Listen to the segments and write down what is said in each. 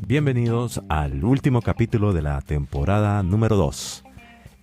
Bienvenidos al último capítulo de la temporada número 2.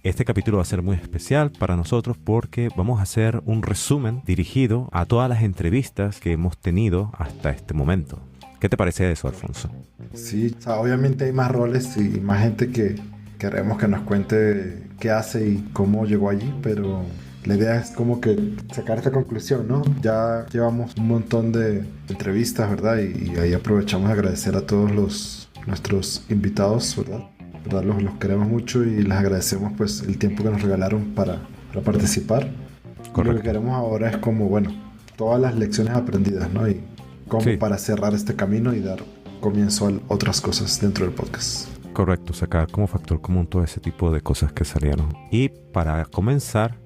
Este capítulo va a ser muy especial para nosotros porque vamos a hacer un resumen dirigido a todas las entrevistas que hemos tenido hasta este momento. ¿Qué te parece eso, Alfonso? Sí, o sea, obviamente hay más roles y más gente que queremos que nos cuente qué hace y cómo llegó allí, pero la idea es como que sacar esta conclusión, ¿no? Ya llevamos un montón de entrevistas, ¿verdad? Y ahí aprovechamos de agradecer a todos nuestros invitados, ¿verdad? Los queremos mucho y les agradecemos pues el tiempo que nos regalaron para participar. Correcto. Lo que queremos ahora es como, bueno, todas las lecciones aprendidas, ¿no? Y cómo para cerrar este camino y dar comienzo a otras cosas dentro del podcast. Correcto, sacar como factor común todo ese tipo de cosas que salieron. Y para comenzar,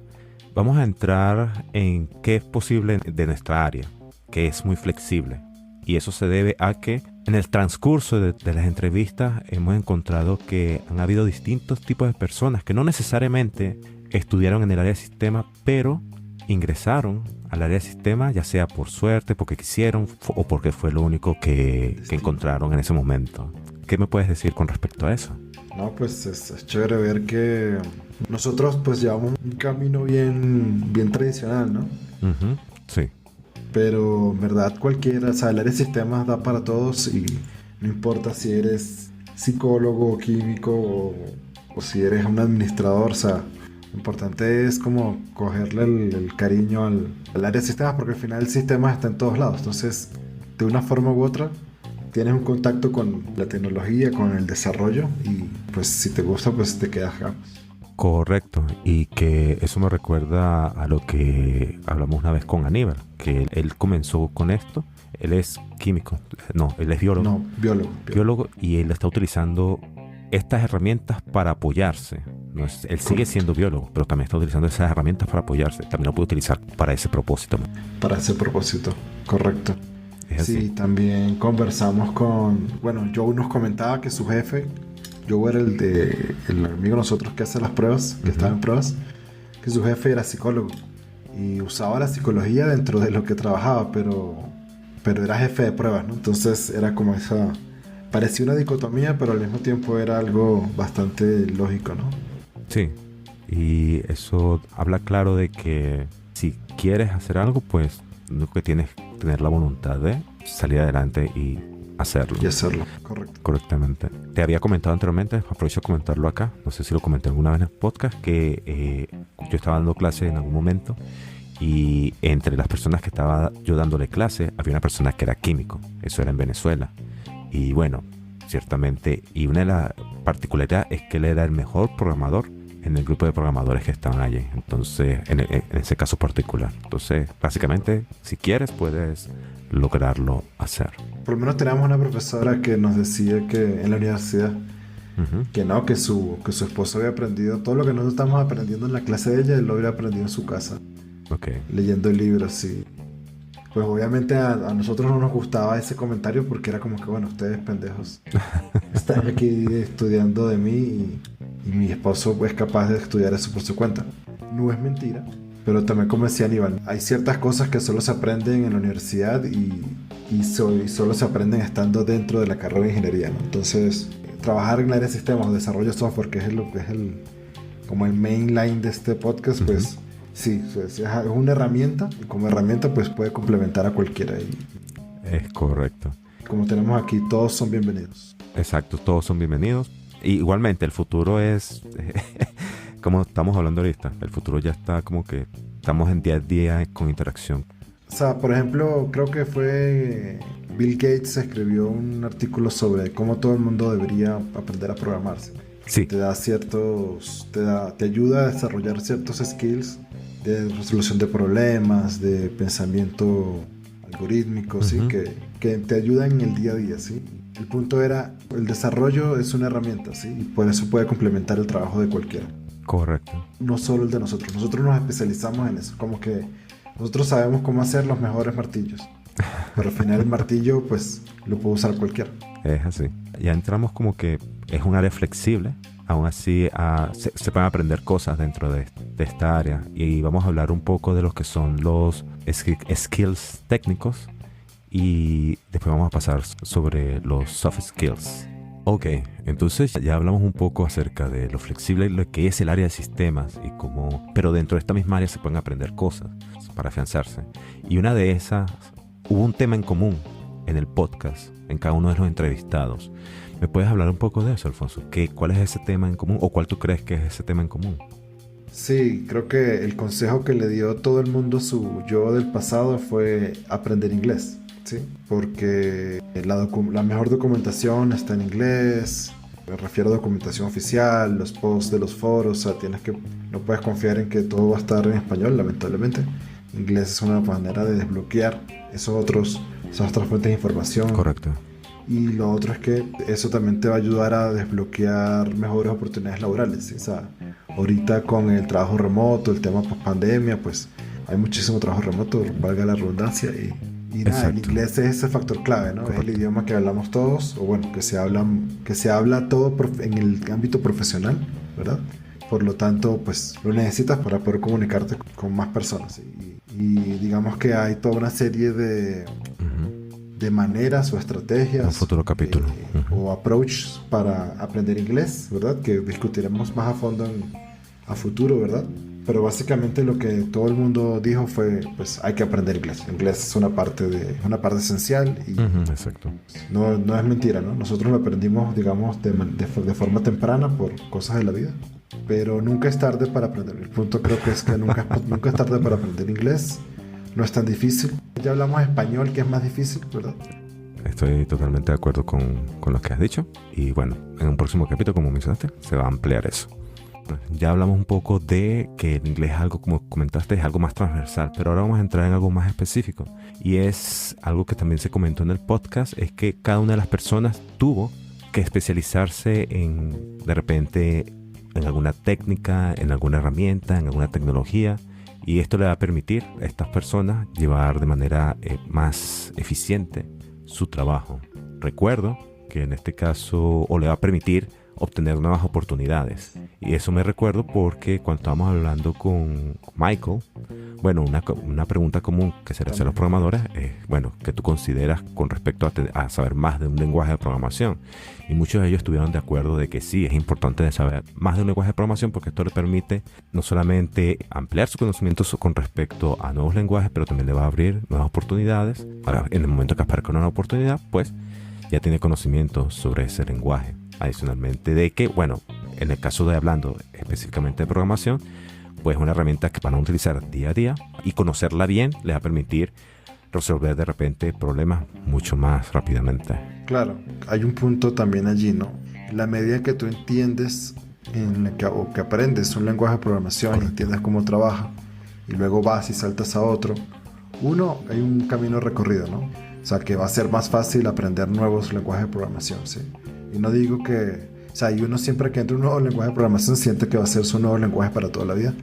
vamos a entrar en qué es posible de nuestra área, que es muy flexible. Y eso se debe a que en el transcurso de las entrevistas hemos encontrado que han habido distintos tipos de personas que no necesariamente estudiaron en el área de sistema, pero ingresaron al área de sistema, ya sea por suerte, porque quisieron o porque fue lo único que encontraron en ese momento. ¿Qué me puedes decir con respecto a eso? No, pues es chévere ver que nosotros pues llevamos un camino bien tradicional, ¿no? Uh-huh. Sí. Pero en verdad cualquiera, o sea, el área de sistemas da para todos y no importa si eres psicólogo, químico o si eres un administrador, o sea, lo importante es como cogerle el cariño al área de sistemas, porque al final el sistema está en todos lados. Entonces, de una forma u otra, tienes un contacto con la tecnología, con el desarrollo y pues si te gusta, pues te quedas acá. Correcto, y que eso me recuerda a lo que hablamos una vez con Aníbal, que él comenzó con esto. Él es químico, no, él es biólogo. No, biólogo. Y él está utilizando estas herramientas para apoyarse. No es, él sigue siendo biólogo, pero también está utilizando esas herramientas para apoyarse. También lo puede utilizar para ese propósito. Para ese propósito, correcto. Sí, así. También conversamos con... Bueno, Joe nos comentaba que su jefe... Joe era el amigo de nosotros que hace las pruebas, que estaba en pruebas, que su jefe era psicólogo y usaba la psicología dentro de lo que trabajaba, pero era jefe de pruebas, ¿no? Entonces era como esa... Parecía una dicotomía, pero al mismo tiempo era algo bastante lógico, ¿no? Sí, y eso habla claro de que si quieres hacer algo, pues lo único que tienes que tener la voluntad de salir adelante y hacerlo. Correcto. Correctamente. Te había comentado anteriormente, aprovecho a comentarlo acá, no sé si lo comenté alguna vez en el podcast, que yo estaba dando clase en algún momento y entre las personas que estaba yo dándole clase había una persona que era químico, eso era en Venezuela. Y bueno, ciertamente, y una de las particularidades es que él era el mejor programador en el grupo de programadores que estaban allí. Entonces, en ese caso particular. Entonces, básicamente, si quieres, puedes lograrlo hacer. Por lo menos teníamos una profesora que nos decía que en la universidad, que no, que su esposo había aprendido todo lo que nosotros estamos aprendiendo en la clase de ella, él lo había aprendido en su casa. Okay. Leyendo libros, y pues obviamente a nosotros no nos gustaba ese comentario porque era como que, bueno, ustedes pendejos están aquí estudiando de mí y mi esposo es capaz de estudiar eso por su cuenta. No es mentira, pero también como decía Aníbal, hay ciertas cosas que solo se aprenden en la universidad y solo se aprenden estando dentro de la carrera de ingeniería, ¿no? Entonces, trabajar en el área de sistemas o desarrollo de software, que es como el mainline de este podcast, pues sí, es una herramienta y como herramienta pues puede complementar a cualquiera. Es correcto. Como tenemos aquí, todos son bienvenidos. Exacto, todos son bienvenidos. Y igualmente, el futuro es, como estamos hablando ahorita, el futuro ya está como que estamos en día a día con interacción. O sea, por ejemplo, creo que fue Bill Gates escribió un artículo sobre cómo todo el mundo debería aprender a programarse. Sí. Te ayuda a desarrollar ciertos skills de resolución de problemas, de pensamiento algorítmico, ¿sí? Que te ayudan en el día a día, ¿sí? El punto era, el desarrollo es una herramienta, ¿sí? Y por eso puede complementar el trabajo de cualquiera. Correcto. No solo el de nosotros. Nosotros nos especializamos en eso. Como que nosotros sabemos cómo hacer los mejores martillos. Pero al final el martillo, pues, lo puede usar cualquiera. Es así. Ya entramos como que es un área flexible. Aún así se pueden aprender cosas dentro de esta área. Y vamos a hablar un poco de lo que son los skills técnicos y después vamos a pasar sobre los soft skills. Ok, entonces ya hablamos un poco acerca de lo flexible, lo que es el área de sistemas y cómo, pero dentro de esta misma área se pueden aprender cosas para afianzarse. Y una de esas, hubo un tema en común en el podcast, en cada uno de los entrevistados. ¿Me puedes hablar un poco de eso, Alfonso? ¿Cuál es ese tema en común o cuál tú crees que es ese tema en común? Sí, creo que el consejo que le dio todo el mundo su yo del pasado fue aprender inglés, ¿sí? Porque la mejor documentación está en inglés, me refiero a documentación oficial, los posts de los foros, o sea, no puedes confiar en que todo va a estar en español, lamentablemente. Inglés es una manera de desbloquear esas otras fuentes de información. Correcto. Y lo otro es que eso también te va a ayudar a desbloquear mejores oportunidades laborales, ¿sí? O sea, ahorita con el trabajo remoto, el tema post pandemia, pues hay muchísimo trabajo remoto, valga la redundancia, y nada, el inglés es ese factor clave, ¿no? Correcto. Es el idioma que hablamos todos, o bueno, que se habla todo en el ámbito profesional, ¿verdad? Por lo tanto, pues lo necesitas para poder comunicarte con más personas. Y digamos que hay toda una serie de maneras o estrategias, un futuro capítulo, o approaches para aprender inglés, ¿verdad? Que discutiremos más a fondo a futuro, ¿verdad? Pero básicamente lo que todo el mundo dijo fue, pues hay que aprender inglés. Inglés es una parte esencial y exacto. No es mentira, ¿no? Nosotros lo aprendimos, digamos, de forma temprana por cosas de la vida, pero nunca es tarde para aprender. El punto creo que es que nunca es tarde para aprender inglés. No es tan difícil. Ya hablamos español, que es más difícil, ¿verdad? Estoy totalmente de acuerdo con lo que has dicho. Y bueno, en un próximo capítulo, como mencionaste, se va a ampliar eso. Ya hablamos un poco de que el inglés es algo, como comentaste, es algo más transversal. Pero ahora vamos a entrar en algo más específico. Y es algo que también se comentó en el podcast, es que cada una de las personas tuvo que especializarse de repente, en alguna técnica, en alguna herramienta, en alguna tecnología. Y esto le va a permitir a estas personas llevar de manera más eficiente su trabajo. Recuerdo que en este caso, o le va a permitir obtener nuevas oportunidades. Y eso me recuerdo porque cuando estábamos hablando con Michael, bueno, una pregunta común que se le hace a los programadores es, bueno, ¿qué tú consideras con respecto a saber más de un lenguaje de programación? Y muchos de ellos estuvieron de acuerdo de que sí, es importante saber más de un lenguaje de programación porque esto le permite no solamente ampliar su conocimiento con respecto a nuevos lenguajes, pero también le va a abrir nuevas oportunidades. Ahora, en el momento que aparezca una nueva oportunidad, pues ya tiene conocimiento sobre ese lenguaje. Adicionalmente de que, bueno, en el caso de hablando específicamente de programación, pues una herramienta que van a utilizar día a día y conocerla bien les va a permitir resolver de repente problemas mucho más rápidamente. Claro, hay un punto también allí, ¿no? La medida que tú entiendes o que aprendes un lenguaje de programación y entiendes cómo trabaja y luego vas y saltas a otro, hay un camino recorrido, ¿no? O sea, que va a ser más fácil aprender nuevos lenguajes de programación, ¿sí? Y no digo que... O sea, y uno siempre que entra un nuevo lenguaje de programación siente que va a ser su nuevo lenguaje para toda la vida.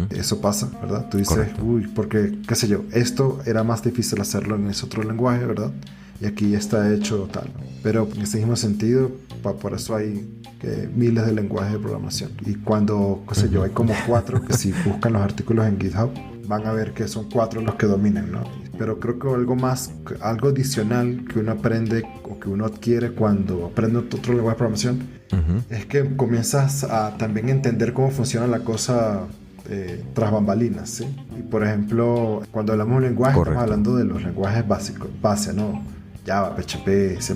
Eso pasa, ¿verdad? Tú dices, correcto, uy, porque, qué sé yo, esto era más difícil hacerlo en ese otro lenguaje, ¿verdad? Y aquí ya está hecho tal. Pero en ese mismo sentido, por eso hay miles de lenguajes de programación. Y cuando, qué sé yo, hay como 4 que si buscan los artículos en GitHub, van a ver que son 4 los que dominan, ¿no? Pero creo que algo adicional que uno aprende o que uno adquiere cuando aprende otro lenguaje de programación es que comienzas a también entender cómo funciona la cosa tras bambalinas, ¿sí? Y por ejemplo, cuando hablamos de un lenguaje, correcto, estamos hablando de los lenguajes básicos, base, ¿no? Java, PHP, C++,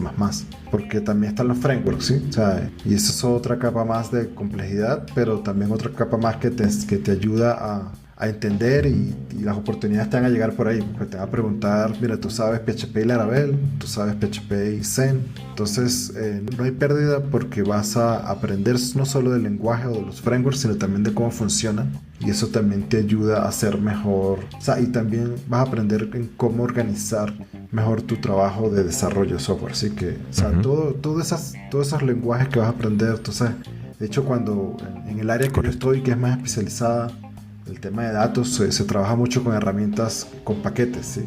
porque también están los frameworks, ¿sí? O sea, y eso es otra capa más de complejidad, pero también otra capa más que te ayuda a entender y las oportunidades te van a llegar por ahí, porque te van a preguntar, mira, tú sabes PHP y Laravel, tú sabes PHP y Zen, entonces no hay pérdida porque vas a aprender no solo del lenguaje o de los frameworks, sino también de cómo funcionan, y eso también te ayuda a ser mejor, o sea, y también vas a aprender en cómo organizar mejor tu trabajo de desarrollo de software, así que, o sea, todos esos lenguajes que vas a aprender, entonces, de hecho, cuando en el área que yo estoy, que es más especializada, el tema de datos, se trabaja mucho con herramientas, con paquetes, ¿sí?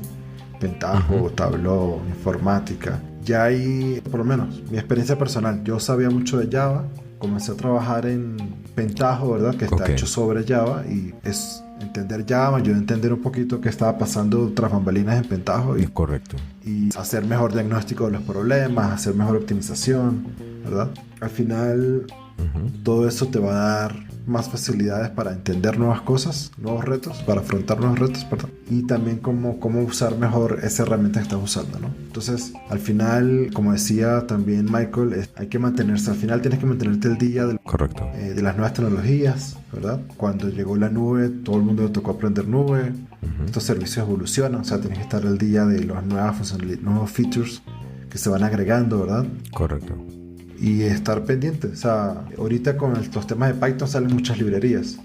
Pentaho, Tableau, informática. Ya hay, por lo menos, mi experiencia personal, yo sabía mucho de Java, comencé a trabajar en Pentaho, ¿verdad? Que está hecho sobre Java y es entender Java, me ayudó a entender un poquito qué estaba pasando tras bambalinas en Pentaho Es correcto. y hacer mejor diagnóstico de los problemas, hacer mejor optimización, ¿verdad? Al final, todo eso te va a dar más facilidades para entender nuevas cosas, nuevos retos, para afrontar nuevos retos, perdón, y también cómo usar mejor esa herramienta que estás usando, ¿no? Entonces, al final, como decía también Michael, hay que mantenerse, al final tienes que mantenerte al día Correcto. De las nuevas tecnologías, ¿verdad? Cuando llegó la nube, todo el mundo le tocó aprender nube, estos servicios evolucionan, o sea, tienes que estar al día de las nuevas funcionalidades, nuevos features que se van agregando, ¿verdad? Correcto. Y estar pendiente, o sea, ahorita con los temas de Python salen muchas librerías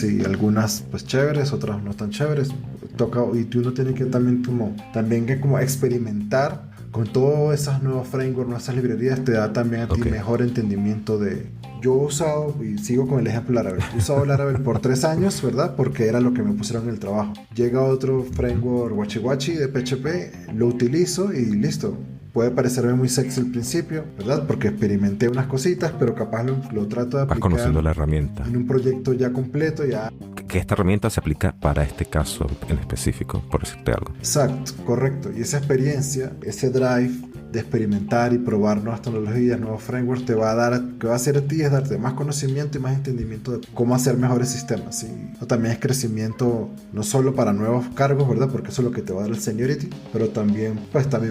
y algunas pues chéveres, otras no tan chéveres, y uno tiene que también como experimentar con todas esas nuevos frameworks, nuevas librerías, te da también a ti mejor entendimiento de... Yo he usado, y sigo con el ejemplo Laravel, he usado Laravel por 3 años, ¿verdad? Porque era lo que me pusieron en el trabajo. Llega otro framework WachiWachi de PHP, lo utilizo y listo. Puede parecerme muy sexy al principio, ¿verdad? Porque experimenté unas cositas, pero capaz lo trato de aplicar. Vas conociendo la herramienta. En un proyecto ya completo, ya... Que esta herramienta se aplica para este caso en específico, por decirte algo. Exacto, correcto. Y esa experiencia, ese drive de experimentar y probar nuevas tecnologías, nuevos frameworks, que va a hacer a ti es darte más conocimiento y más entendimiento de cómo hacer mejores sistemas. ¿Sí? También es crecimiento no solo para nuevos cargos, ¿verdad? Porque eso es lo que te va a dar el seniority, pero también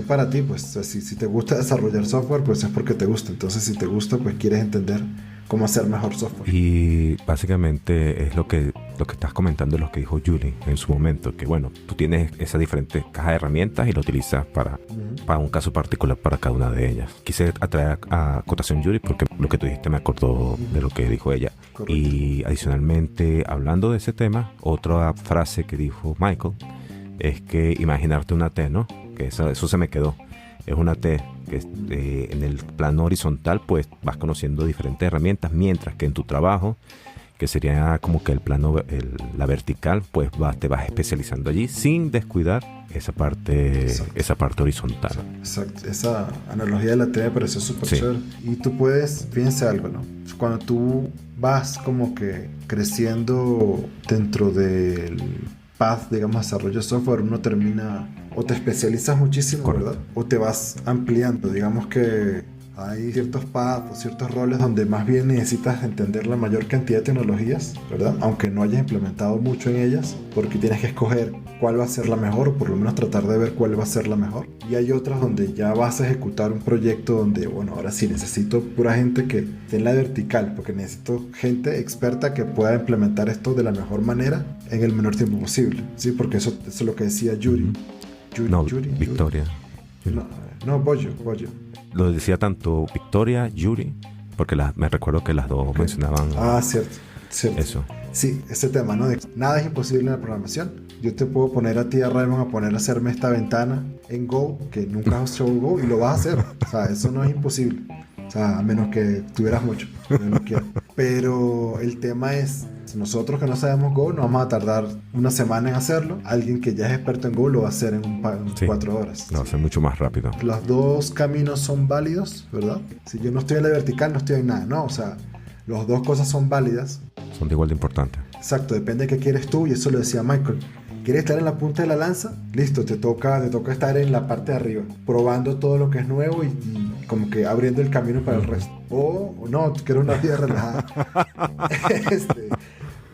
para ti, pues si te gusta desarrollar software, pues es porque te gusta. Entonces, si te gusta, pues quieres entender cómo hacer mejor software. Y básicamente es lo que estás comentando, lo que dijo Julie en su momento, que bueno, tú tienes esa diferente caja de herramientas y lo utilizas para un caso particular para cada una de ellas. Quise atraer a cotación Julie porque lo que tú dijiste me acordó de lo que dijo ella. Correcto. Y adicionalmente, hablando de ese tema, otra frase que dijo Michael es que imaginarte una T, ¿no? Que eso se me quedó. Es una T que en el plano horizontal pues vas conociendo diferentes herramientas, mientras que en tu trabajo, que sería como que el plano, la vertical, pues te vas especializando allí sin descuidar esa parte horizontal. Exacto. Esa analogía de la T me pareció súper chévere. Y tú fíjense algo, ¿no? Cuando tú vas como que creciendo dentro del path, digamos, desarrollo de software, uno termina o te especializas muchísimo, correcto, ¿verdad? O te vas ampliando, digamos que hay ciertos paths o ciertos roles donde más bien necesitas entender la mayor cantidad de tecnologías, ¿verdad? Aunque no hayas implementado mucho en ellas, porque tienes que escoger cuál va a ser la mejor, o por lo menos tratar de ver cuál va a ser la mejor. Y hay otras donde ya vas a ejecutar un proyecto donde, bueno, ahora sí necesito pura gente que esté en la vertical, porque necesito gente experta que pueda implementar esto de la mejor manera en el menor tiempo posible, ¿sí? Porque eso es lo que decía Yuri. Victoria. No, Bollo. Lo decía tanto Victoria, Yuri, porque me recuerdo que las dos mencionaban. Cierto. Eso. Sí, ese tema, ¿no? Nada es imposible en la programación. Yo te puedo poner a ti, a Raymond, a poner a hacerme esta ventana en Go, que nunca has hecho Go, y lo vas a hacer. O sea, eso no es imposible. O sea, a menos que tuvieras mucho. Pero el tema es, nosotros que no sabemos Go, no vamos a tardar una semana en hacerlo. Alguien que ya es experto en Go lo va a hacer en 4 horas. Lo va a hacer mucho más rápido. Los dos caminos son válidos, ¿verdad? Si yo no estoy en la vertical, no estoy en nada, ¿no? O sea, las dos cosas son válidas. Son de igual de importantes. Exacto, depende de qué quieres tú, y eso lo decía Michael. ¿Quieres estar en la punta de la lanza? Listo, te toca estar en la parte de arriba, probando todo lo que es nuevo y como que abriendo el camino para el resto. O no, quiero una vida relajada.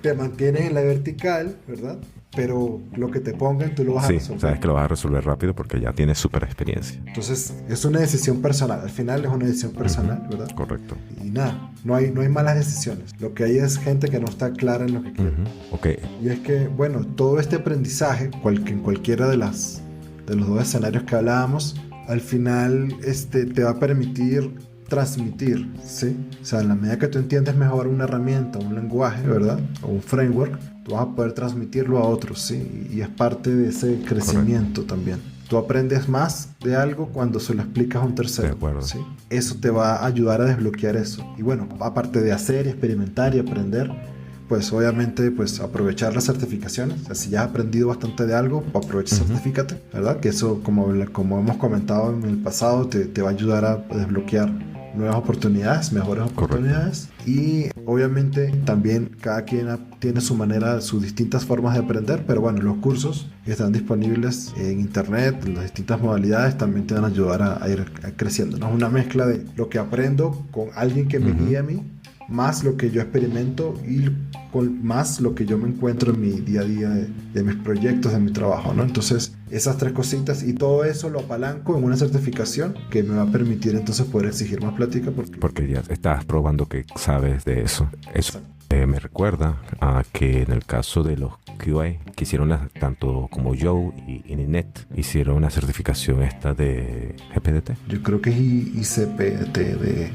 Te mantienes en la vertical, ¿verdad? Pero lo que te pongan tú lo vas a resolver. Sabes que lo vas a resolver rápido porque ya tienes súper experiencia. Entonces es una decisión personal, al final es una decisión personal, ¿verdad? Correcto. Y nada, no hay malas decisiones. Lo que hay es gente que no está clara en lo que quiere. Okay. Y es que, bueno, todo este aprendizaje, en cualquiera de los dos escenarios que hablábamos, al final te va a permitir transmitir, ¿sí? O sea, en la medida que tú entiendes mejor una herramienta, un lenguaje, ¿verdad? O un framework, tú vas a poder transmitirlo a otros, ¿sí? Y es parte de ese crecimiento. Correcto. También. Tú aprendes más de algo cuando se lo explicas a un tercero. De acuerdo. ¿Sí? Eso te va a ayudar a desbloquear eso. Y bueno, aparte de hacer, experimentar y aprender, pues obviamente pues aprovechar las certificaciones. O sea, si ya has aprendido bastante de algo, aprovecha y certifícate, ¿verdad? Que eso, como hemos comentado en el pasado, te va a ayudar a desbloquear nuevas oportunidades, mejores oportunidades. Correcto. Y Obviamente también cada quien tiene su manera, sus distintas formas de aprender, pero bueno, los cursos están disponibles en internet, las distintas modalidades también te van a ayudar a ir creciendo, ¿no? Es una mezcla de lo que aprendo con alguien que me guíe a mí, más lo que yo experimento y con más lo que yo me encuentro en mi día a día de mis proyectos, de mi trabajo, ¿no? Entonces, esas tres cositas y todo eso lo apalanco en una certificación que me va a permitir entonces poder exigir más plática. Porque ya estás probando que sabes de eso. Eso me recuerda a que en el caso de los QA, que hicieron tanto como Joe y Ninette, hicieron una certificación esta de GPDT. Yo creo que es ICPT de...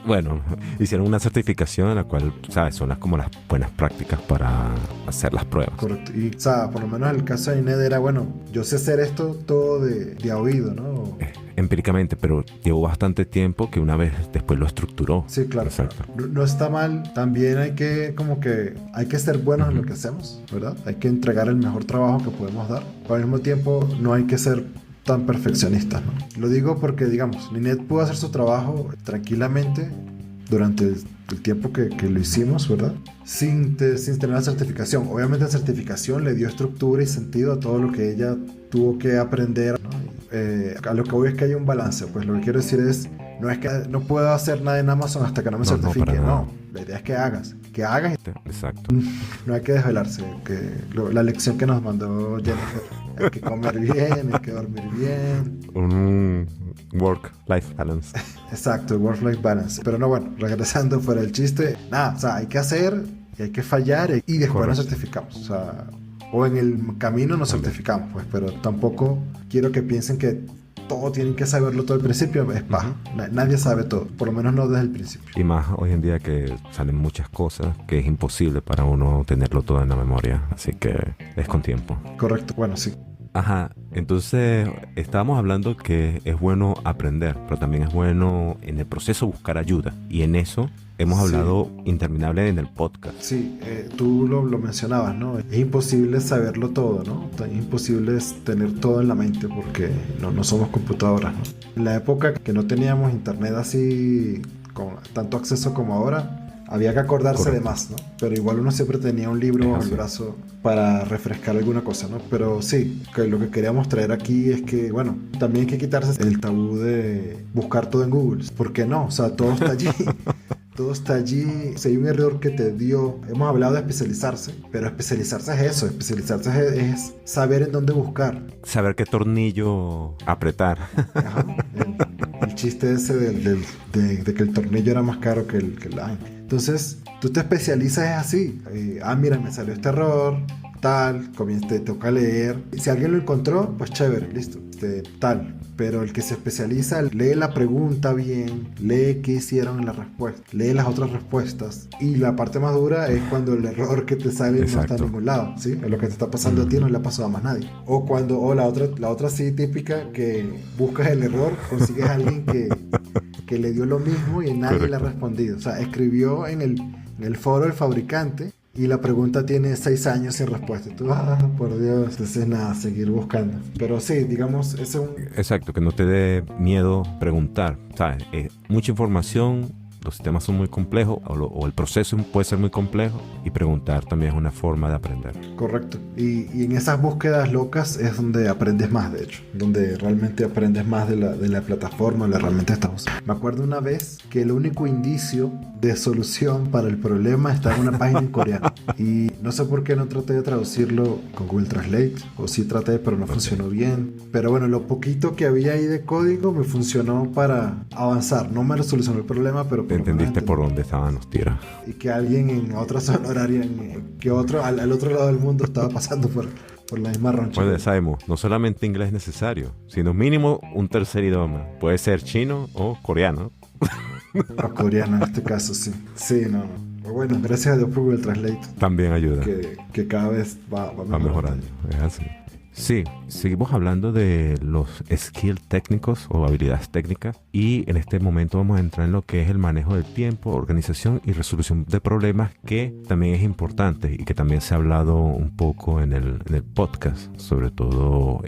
Bueno, hicieron una certificación en la cual, ¿sabes? Son como las buenas prácticas para hacer las pruebas. Correcto. Y, o sea, por lo menos el caso de Ninette era, bueno, yo sé hacer esto todo de a oído, ¿no? Empíricamente, pero llevó bastante tiempo que una vez después lo estructuró. Sí, claro. Exacto. No está mal. También hay que ser buenos en lo que hacemos, ¿verdad? Hay que entregar el mejor trabajo que podemos dar. Pero al mismo tiempo no hay que ser tan perfeccionistas, ¿no? Lo digo porque, digamos, Ninette pudo hacer su trabajo tranquilamente durante el tiempo que lo hicimos, ¿verdad? Sin tener la certificación. Obviamente la certificación le dio estructura y sentido a todo lo que ella tuvo que aprender, ¿no? A lo que voy es que hay un balance. Pues lo que quiero decir es, no es que no puedo hacer nada en Amazon hasta que no me certifique. No, la idea es que hagas. Exacto. No hay que desvelarse. La lección que nos mandó Jennifer. Hay que comer bien, hay que dormir bien. Un work-life balance. Exacto, work-life balance. Pero no, bueno, regresando fuera del chiste, nada, o sea, hay que hacer y hay que fallar y después nos certificamos. O sea, o en el camino nos certificamos, pues, pero tampoco quiero que piensen que todo tienen que saberlo todo al principio. Es paja. Nadie sabe todo, por lo menos no desde el principio. Y más hoy en día que salen muchas cosas que es imposible para uno tenerlo todo en la memoria, así que es con tiempo. Correcto, bueno, sí. Ajá, entonces estábamos hablando que es bueno aprender, pero también es bueno en el proceso buscar ayuda. Y en eso hemos hablado interminable en el podcast. Sí, tú lo mencionabas, ¿no? Es imposible saberlo todo, ¿no? Es imposible tener todo en la mente porque no somos computadoras, ¿no? En la época que no teníamos internet así con tanto acceso como ahora, había que acordarse de más, ¿no? Pero igual uno siempre tenía un libro bajo el brazo para refrescar alguna cosa, ¿no? Pero sí, que lo que queríamos traer aquí es que, bueno, también hay que quitarse el tabú de buscar todo en Google. ¿Por qué no? O sea, todo está allí. Todo está allí. Si hay un error que te dio, hemos hablado de especializarse, pero especializarse es eso. Especializarse es saber en dónde buscar. Saber qué tornillo apretar. Ajá. El chiste ese de que el tornillo era más caro que el line. Entonces, tú te especializas es así. Mira, me salió este error, tal, te toca leer. Si alguien lo encontró, pues chévere, listo, tal. Pero el que se especializa lee la pregunta bien, lee qué hicieron en la respuesta, lee las otras respuestas. Y la parte más dura es cuando el error que te sale no está en ningún lado, ¿sí? Es lo que te está pasando a ti, no le ha pasado a más nadie. O la otra sí típica, que buscas el error, consigues a alguien que le dio lo mismo y nadie le ha respondido. O sea, escribió en el foro del fabricante y la pregunta tiene 6 años sin respuesta. Y tú, por Dios. Entonces, nada, seguir buscando. Pero sí, digamos, ese es un... Exacto, que no te dé miedo preguntar, ¿sabes? Mucha información, los sistemas son muy complejos o el proceso puede ser muy complejo y preguntar también es una forma de aprender. Correcto. Y en esas búsquedas locas es donde aprendes más, de hecho. Donde realmente aprendes más de la plataforma, la herramienta que estás usando. Me acuerdo una vez que el único indicio de solución para el problema está en una página en coreano. Y no sé por qué no traté de traducirlo con Google Translate. O sí traté, pero no funcionó bien. Pero bueno, lo poquito que había ahí de código me funcionó para avanzar. No me lo solucionó el problema, pero... Entendiste por dónde estaban los tiros. Y que alguien en otra zona horaria, al otro lado del mundo estaba pasando por la misma roncha. Pues sabemos, no solamente inglés es necesario, sino mínimo un tercer idioma. Puede ser chino o coreano. O coreano en este caso, sí. Sí, no. Bueno, gracias a Dios por Google Translate. También ayuda. Que cada vez va mejorando. Es así. Sí, seguimos hablando de los skills técnicos o habilidades técnicas y en este momento vamos a entrar en lo que es el manejo del tiempo, organización y resolución de problemas, que también es importante y que también se ha hablado un poco en el podcast, sobre todo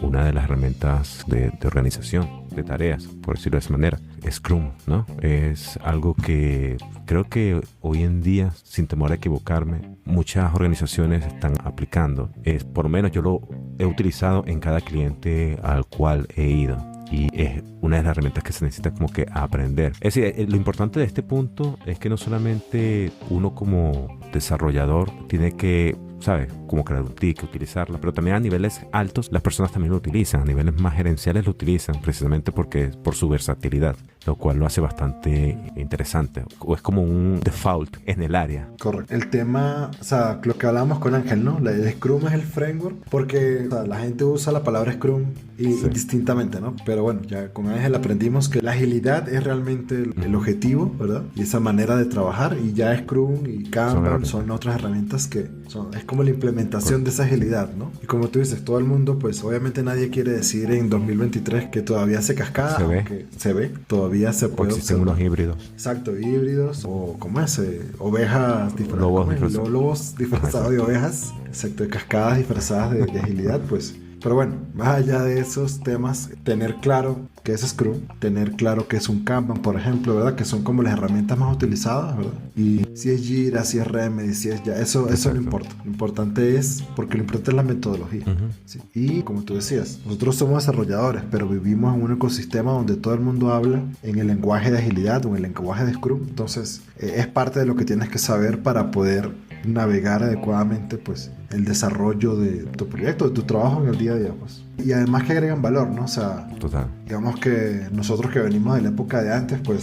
una de las herramientas de organización. de tareas, por decirlo de esa manera. Scrum, ¿no? Es algo que creo que hoy en día, sin temor a equivocarme, muchas organizaciones están aplicando. Por lo menos yo lo he utilizado en cada cliente al cual he ido. Y es una de las herramientas que se necesita como que aprender. Es decir, lo importante de este punto es que no solamente uno como desarrollador tiene que, ¿sabes? Como crear un ticket, utilizarla, pero también a niveles altos las personas también lo utilizan, a niveles más gerenciales lo utilizan precisamente por su versatilidad, lo cual lo hace bastante interesante, o es como un default en el área. Correcto. El tema, o sea, lo que hablábamos con Ángel, ¿no? El Scrum es el framework porque, o sea, la gente usa la palabra Scrum indistintamente, ¿no? Pero bueno, ya con Ángel aprendimos que la agilidad es realmente el objetivo, ¿verdad? Y esa manera de trabajar, y ya Scrum y Kanban son otras herramientas que es como la implementación de esa agilidad, ¿no? Y como tú dices, todo el mundo, pues obviamente nadie quiere decir en 2023 que todavía se cascada, que se ve, todavía se puede existen observar. Unos híbridos. Exacto, híbridos, o ¿cómo es? Ovejas disfrazadas. Lobos disfrazados de ovejas, exacto, de cascadas disfrazadas de agilidad, pues. Pero bueno, más allá de esos temas, tener claro qué es Scrum, tener claro qué es un Kanban, por ejemplo, ¿verdad? Que son como las herramientas más utilizadas, ¿verdad? Y si es Jira, si es Remedy, si es ya, eso no importa. Lo importante es, porque lo importante es la metodología. ¿Sí? Y como tú decías, nosotros somos desarrolladores, pero vivimos en un ecosistema donde todo el mundo habla en el lenguaje de agilidad o en el lenguaje de Scrum. Entonces, es parte de lo que tienes que saber para poder navegar adecuadamente pues el desarrollo de tu proyecto, de tu trabajo en el día a día, pues. Y además que agregan valor, ¿no? O sea, total. Digamos que nosotros que venimos de la época de antes, pues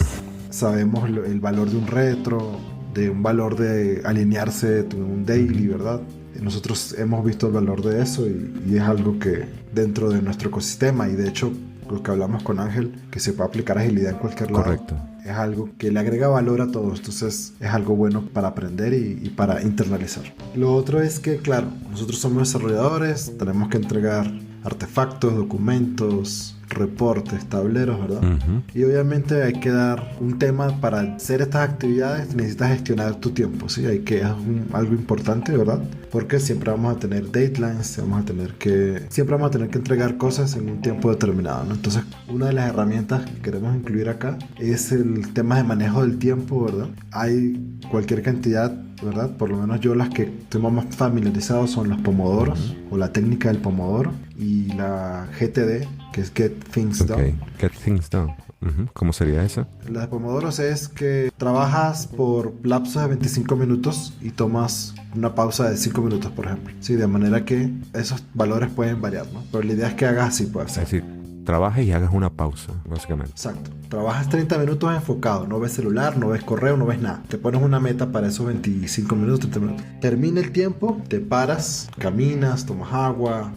sabemos el valor de un retro, de un valor de alinearse en un daily, ¿verdad? Nosotros hemos visto el valor de eso y es algo que dentro de nuestro ecosistema, y de hecho lo que hablamos con Ángel, que se puede aplicar agilidad en cualquier lado. Correcto. Es algo que le agrega valor a todos, entonces es algo bueno para aprender y para internalizar. Lo otro es que, claro, nosotros somos desarrolladores, tenemos que entregar artefactos, documentos, reportes, tableros, ¿verdad? Y obviamente hay que dar un tema para hacer estas actividades, necesitas gestionar tu tiempo, ¿sí? Es algo importante, ¿verdad? Porque siempre vamos a tener deadlines, siempre vamos a tener que entregar cosas en un tiempo determinado, ¿no? Entonces, una de las herramientas que queremos incluir acá es el tema de manejo del tiempo, ¿verdad? Hay cualquier cantidad, ¿verdad? Por lo menos yo las que estoy más familiarizado son los pomodoros, o la técnica del pomodoro, y la GTD, que es Get Things Done. Get Things Done. ¿Cómo sería eso? La de pomodoros es que trabajas por lapsos de 25 minutos y tomas una pausa de 5 minutos, por ejemplo. Sí, de manera que esos valores pueden variar, ¿no? Pero la idea es que hagas así, puede ser. Es decir, trabajes y hagas una pausa, básicamente. Exacto. Trabajas 30 minutos enfocado, no ves celular, no ves correo, no ves nada. Te pones una meta para esos 25 minutos, 30 minutos. Termina el tiempo, te paras, caminas, tomas agua,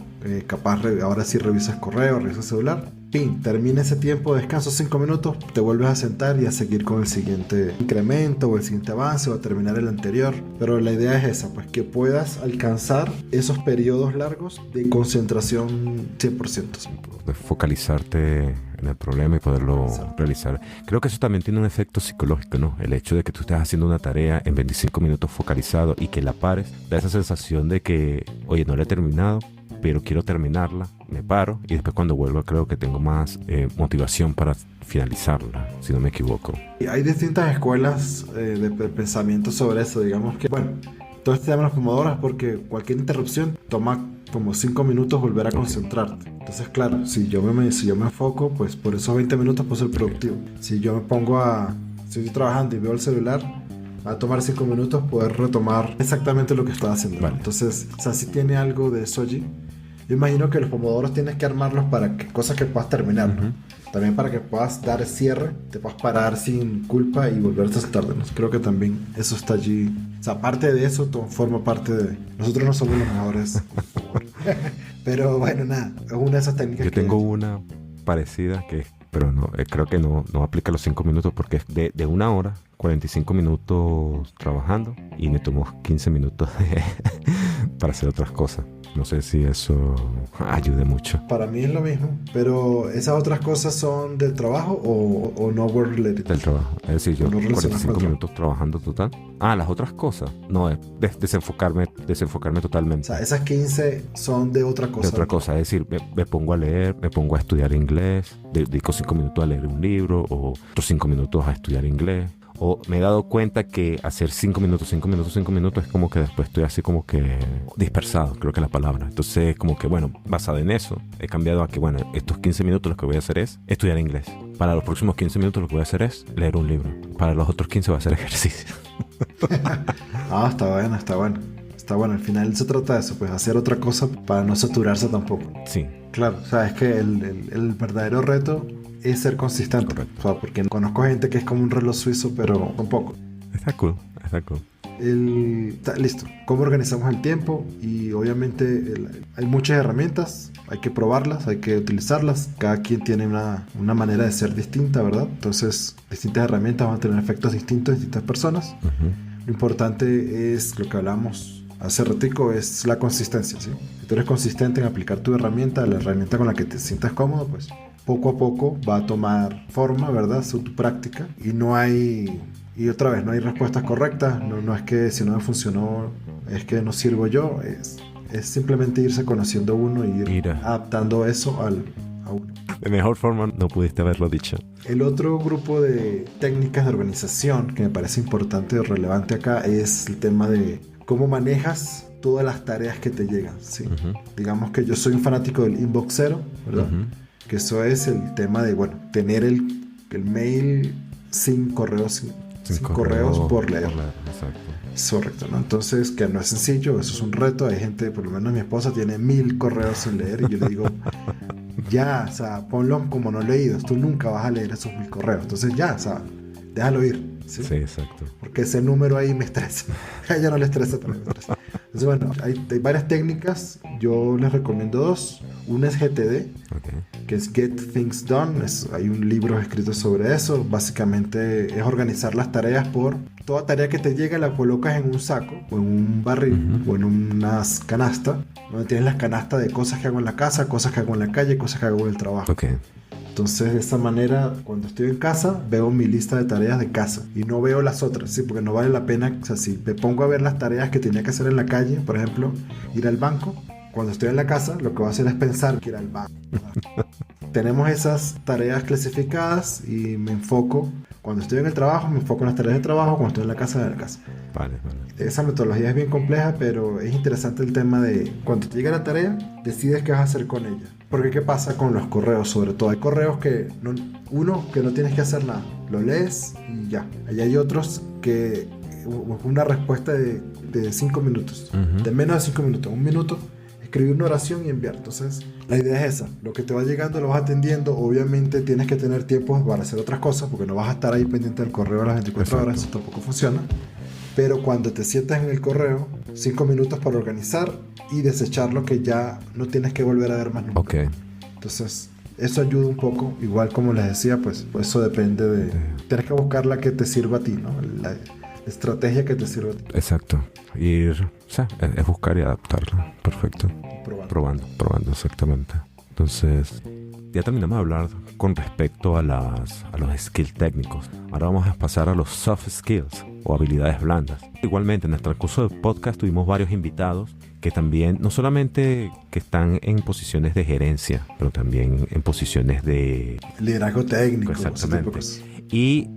ahora sí revisas correo, revisas celular. Pin, termina ese tiempo, descanso 5 minutos, te vuelves a sentar y a seguir con el siguiente incremento o el siguiente avance o a terminar el anterior. Pero la idea es esa, pues que puedas alcanzar esos periodos largos de concentración 100%. De focalizarte en el problema y poderlo realizar. Creo que eso también tiene un efecto psicológico, ¿no? El hecho de que tú estés haciendo una tarea en 25 minutos focalizado y que la pares, da esa sensación de que, oye, no la he terminado, pero quiero terminarla, me paro y después cuando vuelvo creo que tengo más motivación para finalizarla, si no me equivoco. Y hay distintas escuelas de pensamiento sobre eso, digamos que, bueno, todo este tema de los pomodoros es porque cualquier interrupción toma como 5 minutos volver a concentrarte. Entonces, claro, si yo me enfoco, pues por esos 20 minutos puedo ser productivo. Si yo me pongo si estoy trabajando y veo el celular, va a tomar 5 minutos poder retomar exactamente lo que estaba haciendo. Vale. Entonces, o sea, si tiene algo de eso allí. Yo imagino que los pomodoros tienes que armarlos para cosas que puedas terminar, ¿no? También para que puedas dar cierre, te puedas parar sin culpa y volverte a sentarte, ¿no? Creo que también eso está allí. O sea, aparte de eso, forma parte de... Nosotros no somos los mejores. Pero bueno, nada, es una de esas técnicas. Yo tengo una parecida pero no, creo que no aplica los 5 minutos porque es de 1 hora, 45 minutos trabajando y me tomó 15 minutos para hacer otras cosas. No sé si eso ayude mucho. Para mí es lo mismo, pero ¿esas otras cosas son del trabajo o no work related? Del trabajo. Es decir, yo No relacionadas 45 con el minutos trabajando total. Ah, las otras cosas. No, es desenfocarme O totalmente. sea, esas 15 son de otra cosa. De otra cosa, es decir, me pongo a leer, me pongo a estudiar inglés, dedico 5 minutos a leer un libro o otros 5 minutos a estudiar inglés. O me he dado cuenta que hacer 5 minutos es como que después estoy así como que dispersado, creo que es la palabra. Entonces, como que bueno, basado en eso, he cambiado a que bueno, estos 15 minutos lo que voy a hacer es estudiar inglés. Para los próximos 15 minutos lo que voy a hacer es leer un libro. Para los otros 15 voy a hacer ejercicio. Ah, está bueno, está bueno. Está bueno, al final se trata de eso, pues hacer otra cosa para no saturarse tampoco. Sí. Claro, o sea, es que el verdadero reto es ser consistente. Correcto. O sea, porque conozco gente que es como un reloj suizo, pero un poco. Está cool, está cool. Listo. ¿Cómo organizamos el tiempo? Y obviamente hay muchas herramientas, hay que probarlas, hay que utilizarlas. Cada quien tiene una manera de ser distinta, ¿verdad? Entonces, distintas herramientas van a tener efectos distintos en distintas personas. Uh-huh. Lo importante es lo que hablamos hace ratico, es la consistencia, ¿sí? Si tú eres consistente en aplicar tu herramienta, la herramienta con la que te sientas cómodo, pues poco a poco va a tomar forma, ¿verdad? Tu práctica. Y no hay... Y otra vez, no hay respuestas correctas. No es que si no me funcionó, es que no sirvo yo. Es simplemente irse conociendo uno y ir adaptando eso a uno. De mejor forma no pudiste haberlo dicho. El otro grupo de técnicas de organización que me parece importante o relevante acá es el tema de cómo manejas todas las tareas que te llegan, ¿sí? Uh-huh. Digamos que yo soy un fanático del inbox cero, ¿verdad? Uh-huh. Que eso es el tema de, bueno, tener el mail sin correos, sin correos por leer. Exacto. Es correcto, ¿no? Entonces, que no es sencillo, eso es un reto. Hay gente, por lo menos mi esposa tiene 1000 correos sin leer y yo le digo, ya, o sea, ponlo como no leídos. Tú nunca vas a leer esos 1000 correos. Entonces, ya, o sea, déjalo ir. ¿Sí? Sí, exacto. Porque ese número ahí me estresa. A ella no le estresa, también me estresa. Entonces, bueno, hay varias técnicas. Yo les recomiendo 2. Una es GTD, okay, que es Get Things Done. Hay un libro escrito sobre eso. Básicamente es organizar las tareas por... Toda tarea que te llega la colocas en un saco o en un barril, uh-huh, o en una canasta, donde tienes las canastas de cosas que hago en la casa, cosas que hago en la calle, cosas que hago en el trabajo. Okay. Entonces, de esa manera, cuando estoy en casa, veo mi lista de tareas de casa y no veo las otras, ¿sí? Porque no vale la pena. O sea, si me pongo a ver las tareas que tenía que hacer en la calle, por ejemplo, ir al banco, cuando estoy en la casa, lo que voy a hacer es pensar que ir al banco. Tenemos esas tareas clasificadas y me enfoco. Cuando estoy en el trabajo, me enfoco en las tareas de trabajo. Cuando estoy en la casa. Vale. Esa metodología es bien compleja, pero es interesante el tema de cuando te llega la tarea, decides qué vas a hacer con ella. Porque ¿qué pasa con los correos? Sobre todo hay correos que uno que no tienes que hacer nada, lo lees y ya. Allá hay otros que una respuesta de 5 minutos, uh-huh, de menos de 5 minutos, 1 minuto, escribir una oración y enviar. Entonces la idea es esa, lo que te va llegando lo vas atendiendo. Obviamente tienes que tener tiempo para hacer otras cosas, porque no vas a estar ahí pendiente del correo a las 24 horas, eso tampoco funciona. Pero cuando te sientas en el correo, 5 minutos para organizar y desechar lo que ya no tienes que volver a ver más nunca. Okay. Entonces, eso ayuda un poco. Igual como les decía, pues eso depende de... Tienes que buscar la que te sirva a ti, ¿no? La estrategia que te sirva a ti. Exacto. Es buscar y adaptarla. Perfecto. Probando, exactamente. Entonces, ya terminamos de hablar con respecto a los skills técnicos. Ahora vamos a pasar a los soft skills o habilidades blandas. Igualmente, en el transcurso del podcast tuvimos varios invitados que también, no solamente que están en posiciones de gerencia, pero también en posiciones de liderazgo técnico. Exactamente. Y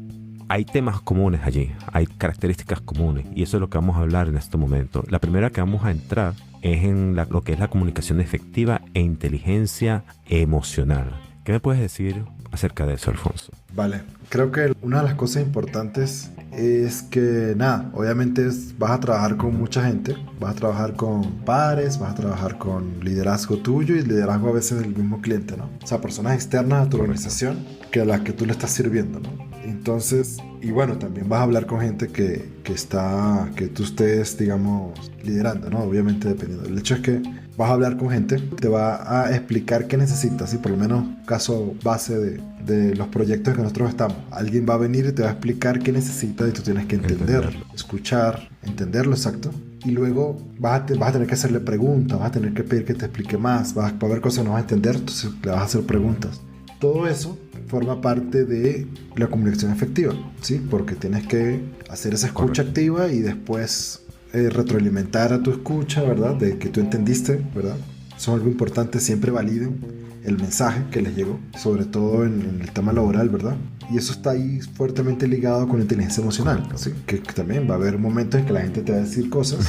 hay temas comunes allí, hay características comunes, y eso es lo que vamos a hablar en este momento. La primera que vamos a entrar es en lo que es la comunicación efectiva e inteligencia emocional. ¿Qué me puedes decir acerca de eso, Alfonso? Vale, creo que una de las cosas importantes es que, obviamente vas a trabajar con mucha gente, vas a trabajar con pares, vas a trabajar con liderazgo tuyo y liderazgo a veces del mismo cliente, ¿no? O sea, personas externas a tu organización que a las que tú le estás sirviendo, ¿no? Entonces, y bueno, también vas a hablar con gente que tú estés, digamos, liderando, ¿no? Obviamente dependiendo. El hecho es que vas a hablar con gente, te va a explicar qué necesitas, y por lo menos caso base de los proyectos que nosotros estamos. Alguien va a venir y te va a explicar qué necesitas y tú tienes que entenderlo, escuchar, entenderlo, exacto, y luego vas a tener que hacerle preguntas, vas a tener que pedir que te explique más, va a haber cosas que no vas a entender, entonces le vas a hacer preguntas. Todo eso forma parte de la comunicación efectiva, ¿sí? Porque tienes que hacer esa escucha activa y después retroalimentar a tu escucha, ¿verdad? De que tú entendiste, ¿verdad? Eso es algo importante, siempre validen el mensaje que les llegó, sobre todo en el tema laboral, ¿verdad? Y eso está ahí fuertemente ligado con la inteligencia emocional, ¿sí? Que también va a haber momentos en que la gente te va a decir cosas.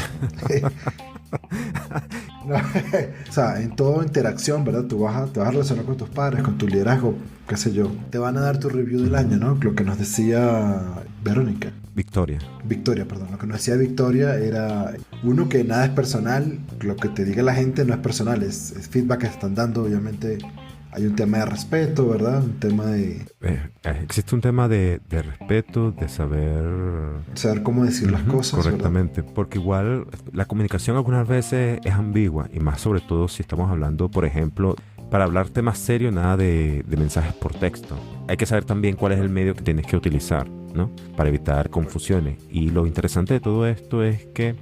No, o sea, en toda interacción, ¿verdad? Te vas a relacionar con tus padres, con tu liderazgo, qué sé yo. Te van a dar tu review del año, ¿no? Lo que nos decía Verónica. Victoria, perdón. Lo que nos decía Victoria era, uno, que nada es personal. Lo que te diga la gente no es personal, es feedback que están dando. Obviamente hay un tema de respeto, ¿verdad? Un tema de... existe un tema de respeto, de saber cómo decir las cosas, correctamente, ¿verdad? porque igual la comunicación algunas veces es ambigua, y más sobre todo si estamos hablando, por ejemplo, para hablar temas serios, nada de mensajes por texto. Hay que saber también cuál es el medio que tienes que utilizar, ¿no? Para evitar confusiones. Y lo interesante de todo esto es que,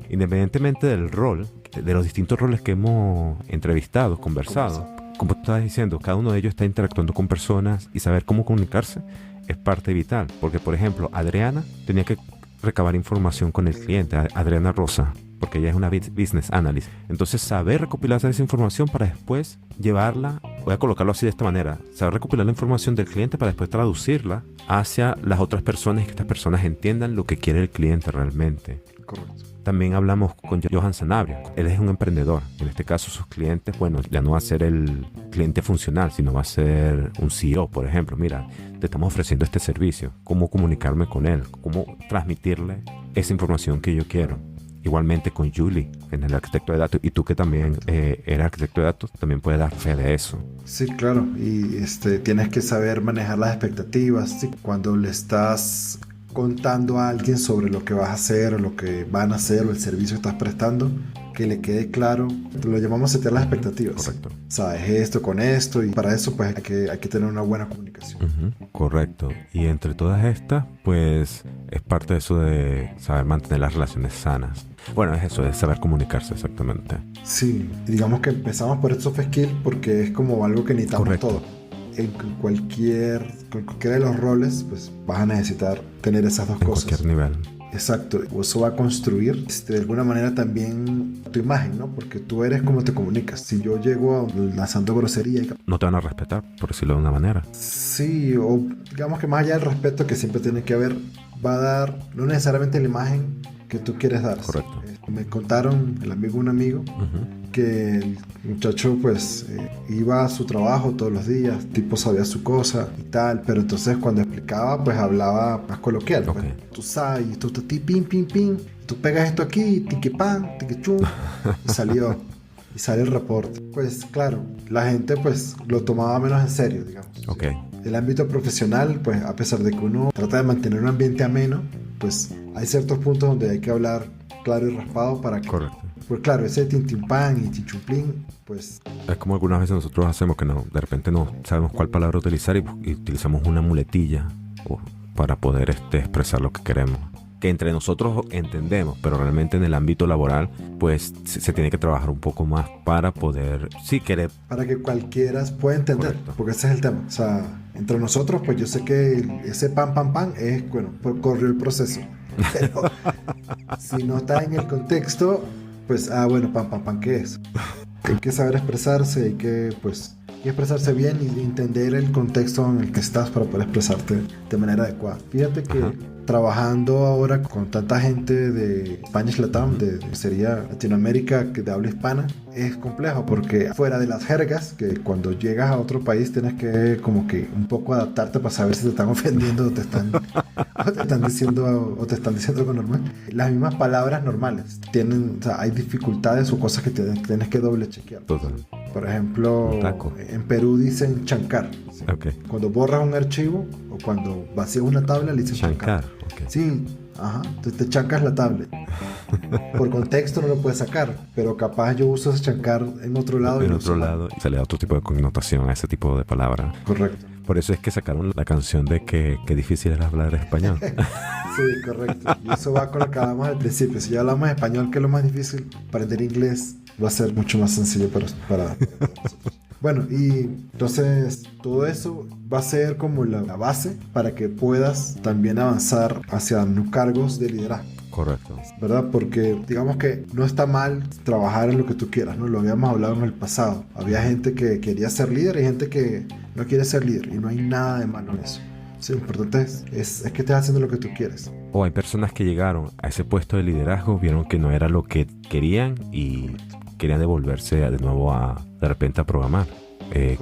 independientemente del rol, de los distintos roles que hemos entrevistado, conversado, como tú estabas diciendo, cada uno de ellos está interactuando con personas, y saber cómo comunicarse es parte vital. Porque, por ejemplo, Adriana tenía que recabar información con el cliente, Adriana Rosa, porque ella es una business analyst. Entonces, saber recopilar esa información para después llevarla, voy a colocarlo así de esta manera, saber recopilar la información del cliente para después traducirla hacia las otras personas, y que estas personas entiendan lo que quiere el cliente realmente. Correcto. También hablamos con Johan Sanabria. Él es un emprendedor. En este caso, sus clientes, bueno, ya no va a ser el cliente funcional, sino va a ser un CEO, por ejemplo. Mira, te estamos ofreciendo este servicio. ¿Cómo comunicarme con él? ¿Cómo transmitirle esa información que yo quiero? Igualmente con Julie, en el arquitecto de datos, y tú que también eres arquitecto de datos, también puedes dar fe de eso. Sí, claro, y tienes que saber manejar las expectativas, ¿sí? Cuando le estás contando a alguien sobre lo que vas a hacer, o lo que van a hacer, o el servicio que estás prestando, que le quede claro. Lo llamamos setear las expectativas. Correcto. Sabes esto con esto, y para eso pues hay que tener una buena comunicación. Correcto. Y entre todas estas, pues es parte de eso de saber mantener las relaciones sanas. Bueno, es eso, es saber comunicarse, exactamente. Sí, y digamos que empezamos por el soft skill porque es como algo que necesitamos todo. En cualquiera de los roles, pues vas a necesitar tener esas dos cosas. En cualquier nivel. Exacto, eso va a construir de alguna manera también tu imagen, ¿no? Porque tú eres como te comunicas. Si yo llego lanzando grosería no te van a respetar, por decirlo de una manera. Sí, o digamos que más allá del respeto que siempre tiene que haber, va a dar no necesariamente la imagen que tú quieres dar. Correcto. Me contaron, un amigo, que el muchacho pues iba a su trabajo todos los días, tipo sabía su cosa y tal, pero entonces cuando explicaba pues hablaba más coloquial. Pues, tú sabes, tú pim, pim, pim, tú pegas esto aquí, tique pan, tique chum, y salió. Y sale el reporte. Pues claro, la gente pues lo tomaba menos en serio, digamos. Okay. El ámbito profesional, pues a pesar de que uno trata de mantener un ambiente ameno, pues hay ciertos puntos donde hay que hablar claro y raspado para que... Correcto. Pues claro, ese tintimpán y tinchumplín, pues... Es como algunas veces nosotros hacemos que de repente no sabemos cuál palabra utilizar, y utilizamos una muletilla para poder expresar lo que queremos. Que entre nosotros entendemos, pero realmente en el ámbito laboral, pues se tiene que trabajar un poco más para poder, sí, querer... Para que cualquiera pueda entender. Correcto. Porque ese es el tema. O sea, entre nosotros, pues yo sé que ese pan es, bueno, corrió el proceso. Pero si no está en el contexto, pues, bueno, pan, ¿qué es? Hay que saber expresarse, hay que expresarse bien y entender el contexto en el que estás para poder expresarte de manera adecuada. Fíjate que trabajando ahora con tanta gente de Spanish Latam, sería Latinoamérica, de habla hispana, es complejo porque fuera de las jergas, que cuando llegas a otro país tienes que como que un poco adaptarte para saber si te están ofendiendo o te están diciendo algo normal. Las mismas palabras normales tienen, o sea, hay dificultades o cosas que tienes que doble chequear. Total. Por ejemplo, en Perú dicen chancar. Okay. Cuando borras un archivo o cuando vacías una tabla le dicen chancar. Okay. Sí, Ajá, te chancas la tablet. Por contexto no lo puedes sacar, pero capaz yo uso ese chancar en otro lado. En otro lado se le da otro tipo de connotación a ese tipo de palabra. Correcto. Por eso es que sacaron la canción de que difícil es hablar español. Sí, correcto. Y eso va con lo que hablamos al principio. Si ya hablamos español, que es lo más difícil, aprender inglés va a ser mucho más sencillo para nosotros. Bueno, y entonces todo eso va a ser como la base para que puedas también avanzar hacia cargos de liderazgo. Correcto. ¿Verdad? Porque digamos que no está mal trabajar en lo que tú quieras, ¿no? Lo habíamos hablado en el pasado. Había gente que quería ser líder y gente que no quiere ser líder. Y no hay nada de malo en eso. Sí, lo importante es que estés haciendo lo que tú quieres. O hay personas que llegaron a ese puesto de liderazgo, vieron que no era lo que querían y querían devolverse de nuevo de repente a programar.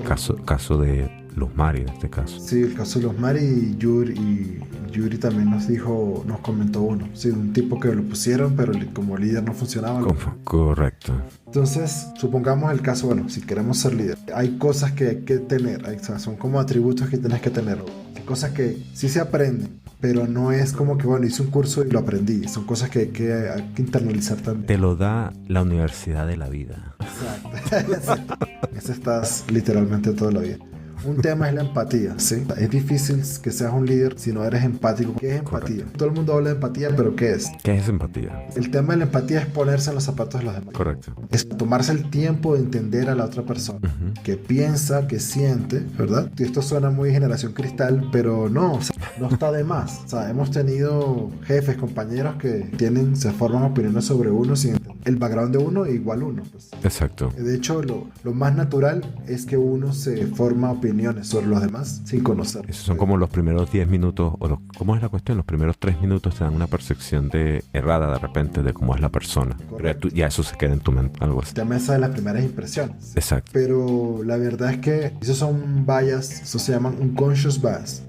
Caso de Luz Mari en este caso. Sí, el caso de Luz Mari y Yuri también nos comentó uno. Sí, un tipo que lo pusieron, pero como líder no funcionaba. Correcto. Entonces, supongamos el caso, bueno, si queremos ser líder, hay cosas que hay que tener, son como atributos que tienes que tener. Hay cosas que sí se aprenden, pero no es como que, bueno, hice un curso y lo aprendí. Son cosas que hay que internalizar también. Te lo da la universidad de la vida. Exacto. Eso estás literalmente toda la vida. Un tema es la empatía, ¿sí? Es difícil que seas un líder si no eres empático. ¿Qué es empatía? Correcto. Todo el mundo habla de empatía, pero ¿qué es? ¿Qué es empatía? El tema de la empatía es ponerse en los zapatos de los demás. Correcto. Es tomarse el tiempo de entender a la otra persona. Que piensa, que siente, ¿verdad? Y esto suena muy generación cristal, pero no, o sea, no está de más. O sea, hemos tenido jefes, compañeros que se forman opiniones sobre uno sin entender el background de uno igual uno. Pues. Exacto. De hecho, lo más natural es que uno se forma opiniones sobre los demás sin conocer. Esos son como los primeros 10 minutos, ¿cómo es la cuestión? Los primeros 3 minutos te dan una percepción errada de repente de cómo es la persona. Pero ya eso se queda en tu mente, algo así. Te mesa de las primeras impresiones. Exacto. Pero la verdad es que esos son bias, eso se llaman unconscious bias.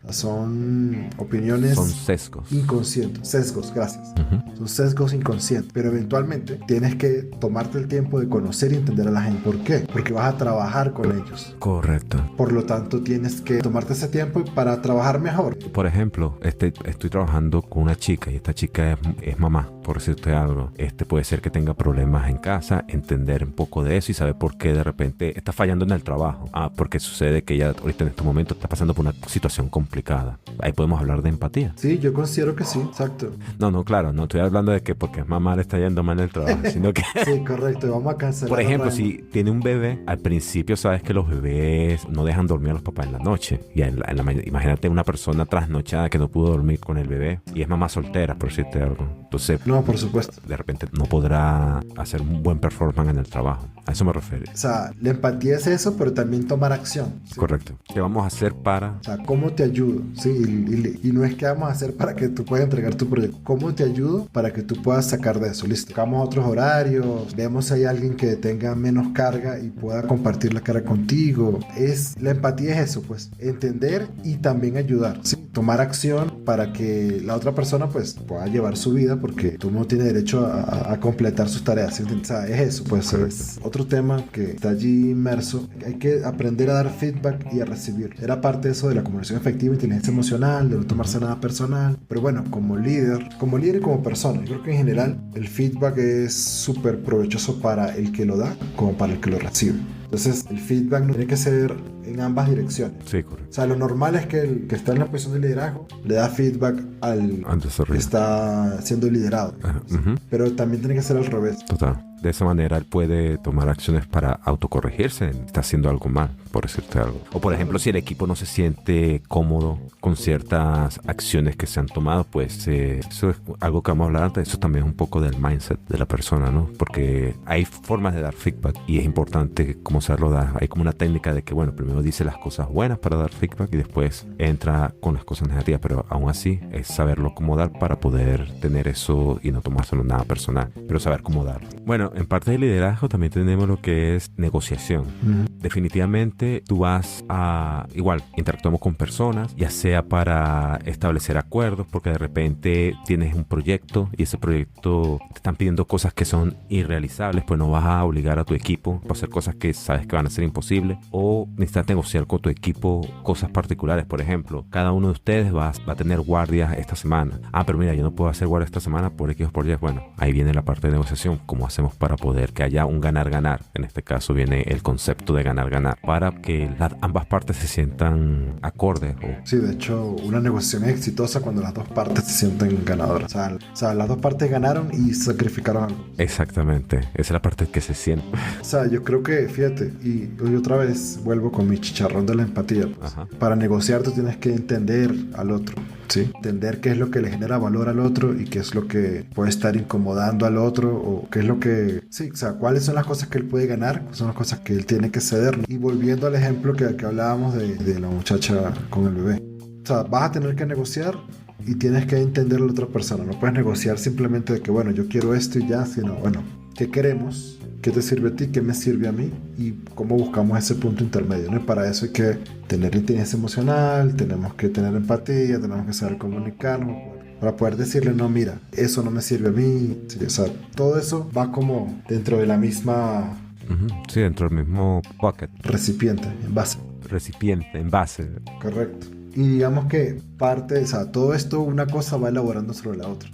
Son opiniones... Son sesgos. Inconscientes. Sesgos, gracias. Son sesgos inconscientes. Pero eventualmente tienes que tomarte el tiempo de conocer y entender a la gente. ¿Por qué? Porque vas a trabajar con ellos. Correcto. Por lo tanto, tienes que tomarte ese tiempo para trabajar mejor. Por ejemplo, estoy trabajando con una chica y esta chica es mamá, por decirte algo. Puede ser que tenga problemas en casa, entender un poco de eso y saber por qué de repente está fallando en el trabajo. Porque sucede que ella ahorita en este momento está pasando por una situación complicada. Ahí podemos hablar de empatía. Sí, yo considero que sí, exacto. No, claro, no estoy hablando de que porque es mamá le está yendo mal en el trabajo, sino que... Sí, correcto, vamos a cancelar. Por ejemplo, si tiene un bebé, al principio sabes que los bebés no dejan dormir a los papás en la noche. Y en la mañana, imagínate una persona trasnochada que no pudo dormir con el bebé y es mamá soltera, por decirte algo. Entonces, no, por supuesto. De repente no podrá hacer un buen performance en el trabajo. A eso me refiero. O sea, la empatía es eso, pero también tomar acción. ¿Sí? Correcto. ¿Qué vamos a hacer para...? O sea, ¿cómo te ayudo? Sí, y no es que vamos a hacer para que tú puedas entregar tu proyecto. ¿Cómo te ayudo para que tú puedas sacar de eso? Listo. Buscamos otros horarios, vemos si hay alguien que tenga menos carga y pueda compartir la carga contigo. La empatía es eso, pues. Entender y también ayudar. ¿Sí? Tomar acción para que la otra persona, pues, pueda llevar su vida porque tú no tienes derecho a completar sus tareas. ¿Sí? O sea, es eso, pues. Es otro tema que está allí inmerso. Hay que aprender a dar feedback y a recibir. Era parte de eso de la comunicación efectiva, inteligencia emocional, de no tomarse nada personal. Pero bueno, como líder y como persona, yo creo que en general el feedback es súper provechoso para el que lo da como para el que lo recibe. Entonces, el feedback no tiene que ser en ambas direcciones. Sí, correcto. O sea, lo normal es que el que está en la posición de liderazgo le da feedback al que está siendo liderado. Pero también tiene que ser al revés. Total. De esa manera él puede tomar acciones para autocorregirse. Está haciendo algo mal, por decirte algo. O por ejemplo, si el equipo no se siente cómodo con ciertas acciones que se han tomado, pues eso es algo que vamos a hablar antes. Eso también es un poco del mindset de la persona, ¿no? Porque hay formas de dar feedback y es importante cómo saberlo dar. Hay como una técnica de que, bueno, primero dice las cosas buenas para dar feedback y después entra con las cosas negativas, pero aún así es saberlo cómo dar para poder tener eso y no tomárselo nada personal, pero saber cómo darlo. Bueno, en parte del liderazgo también tenemos lo que es negociación. definitivamente tú vas a, igual, interactuamos con personas, ya sea para establecer acuerdos, porque de repente tienes un proyecto y ese proyecto te están pidiendo cosas que son irrealizables, pues no vas a obligar a tu equipo a hacer cosas que sabes que van a ser imposibles, o necesitas negociar con tu equipo cosas particulares. Por ejemplo, cada uno de ustedes va a tener guardias esta semana. Pero mira, yo no puedo hacer guardia esta semana por X o por Y. Bueno, ahí viene la parte de negociación. ¿Cómo hacemos para poder que haya un ganar-ganar? En este caso viene el concepto de ganar-ganar, para que ambas partes se sientan acordes. Sí, de hecho, una negociación es exitosa cuando las dos partes se sienten ganadoras. O sea, las dos partes ganaron y sacrificaron algo. Exactamente, esa es la parte que se siente. O sea, yo creo que, fíjate, y otra vez vuelvo con mi chicharrón de la empatía. Pues. Para negociar tú tienes que entender al otro. Sí, entender qué es lo que le genera valor al otro y qué es lo que puede estar incomodando al otro, o qué es lo que... Sí, o sea, cuáles son las cosas que él puede ganar, cuáles son las cosas que él tiene que ceder. Y volviendo al ejemplo que hablábamos de la muchacha con el bebé. O sea, vas a tener que negociar y tienes que entender a la otra persona. No puedes negociar simplemente de que, bueno, yo quiero esto y ya, sino, bueno, ¿qué queremos? ¿Qué te sirve a ti? ¿Qué me sirve a mí? Y cómo buscamos ese punto intermedio, ¿no? Y para eso hay que tener inteligencia emocional, tenemos que tener empatía, tenemos que saber comunicarnos para poder decirle, no, mira, eso no me sirve a mí. Sí, o sea, todo eso va como dentro de la misma... Sí, dentro del mismo bucket. Recipiente, envase. Recipiente, envase. Correcto. Y digamos que parte, o sea, todo esto, una cosa va elaborando sobre la otra.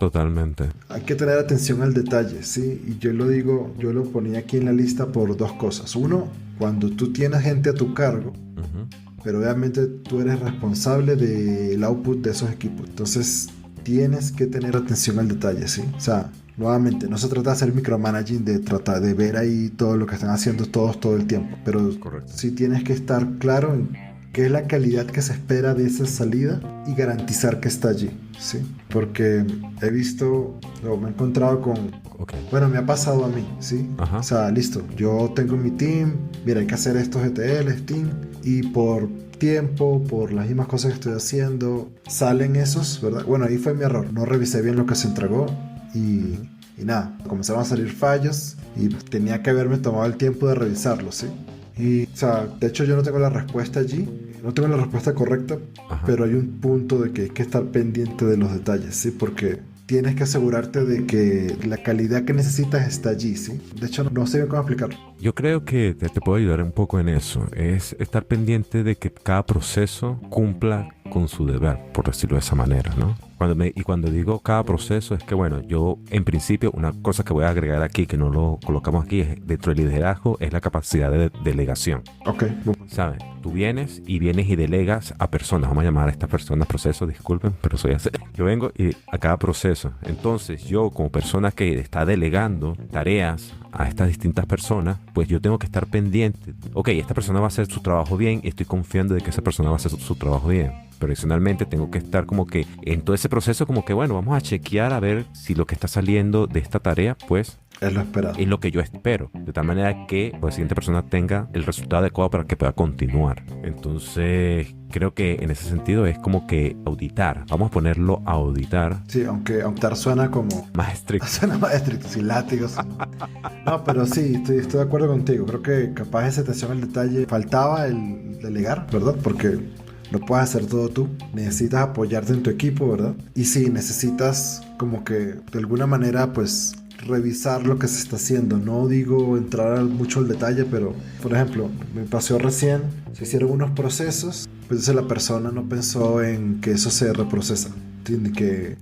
Totalmente. Hay que tener atención al detalle, ¿sí? Y yo lo digo, yo lo ponía aquí en la lista por dos cosas. Uno, cuando tú tienes gente a tu cargo, pero obviamente tú eres responsable del output de esos equipos. Entonces, tienes que tener atención al detalle, ¿sí? O sea, nuevamente, no se trata de hacer micromanaging, de tratar de ver ahí todo lo que están haciendo todos todo el tiempo, pero sí tienes que estar claro en qué es la calidad que se espera de esa salida y garantizar que está allí, ¿sí? Porque he visto, o me he encontrado con... Bueno, me ha pasado a mí, ¿sí? O sea, listo, yo tengo mi team, mira, hay que hacer estos ETLs, team, y por tiempo, por las mismas cosas que estoy haciendo, salen esos, ¿verdad? Bueno, ahí fue mi error, no revisé bien lo que se entregó y nada, comenzaron a salir fallos y tenía que haberme tomado el tiempo de revisarlo, ¿sí? Y, o sea, de hecho yo no tengo la respuesta allí, no tengo la respuesta correcta, pero hay un punto de que hay que estar pendiente de los detalles, ¿sí? Porque tienes que asegurarte de que la calidad que necesitas está allí, ¿sí? De hecho, no sé bien cómo explicarlo. Yo creo que te puedo ayudar un poco en eso. Es estar pendiente de que cada proceso cumpla con su deber, por decirlo de esa manera, ¿no? Cuando digo cada proceso es que, bueno, yo en principio una cosa que voy a agregar aquí, que no lo colocamos aquí, es dentro del liderazgo, es la capacidad de delegación. Ok. ¿Sabes? Tú vienes y delegas a personas. Vamos a llamar a estas personas procesos, disculpen, pero soy así. Yo vengo y a cada proceso. Entonces yo como persona que está delegando tareas a estas distintas personas, pues yo tengo que estar pendiente. Ok, esta persona va a hacer su trabajo bien y estoy confiando de que esa persona va a hacer su trabajo bien. Pero adicionalmente tengo que estar como que en todo ese proceso como que, bueno, vamos a chequear a ver si lo que está saliendo de esta tarea, pues es lo esperado. Es lo que yo espero. De tal manera que pues, la siguiente persona tenga el resultado adecuado para que pueda continuar. Entonces, creo que en ese sentido es como que auditar. Vamos a ponerlo a auditar. Sí, aunque auditar suena como... más estricto. Suena más estricto, sin látigos. No, pero sí, estoy de acuerdo contigo. Creo que capaz esa atención al detalle faltaba el delegar, ¿verdad? Porque no puedes hacer todo tú. Necesitas apoyarte en tu equipo, ¿verdad? Y sí, necesitas como que de alguna manera, pues, revisar lo que se está haciendo. No digo entrar mucho al detalle, pero, por ejemplo, me pasó recién, se hicieron unos procesos, pues entonces la persona no pensó en que eso se reprocesa. ¿Entiendes? Que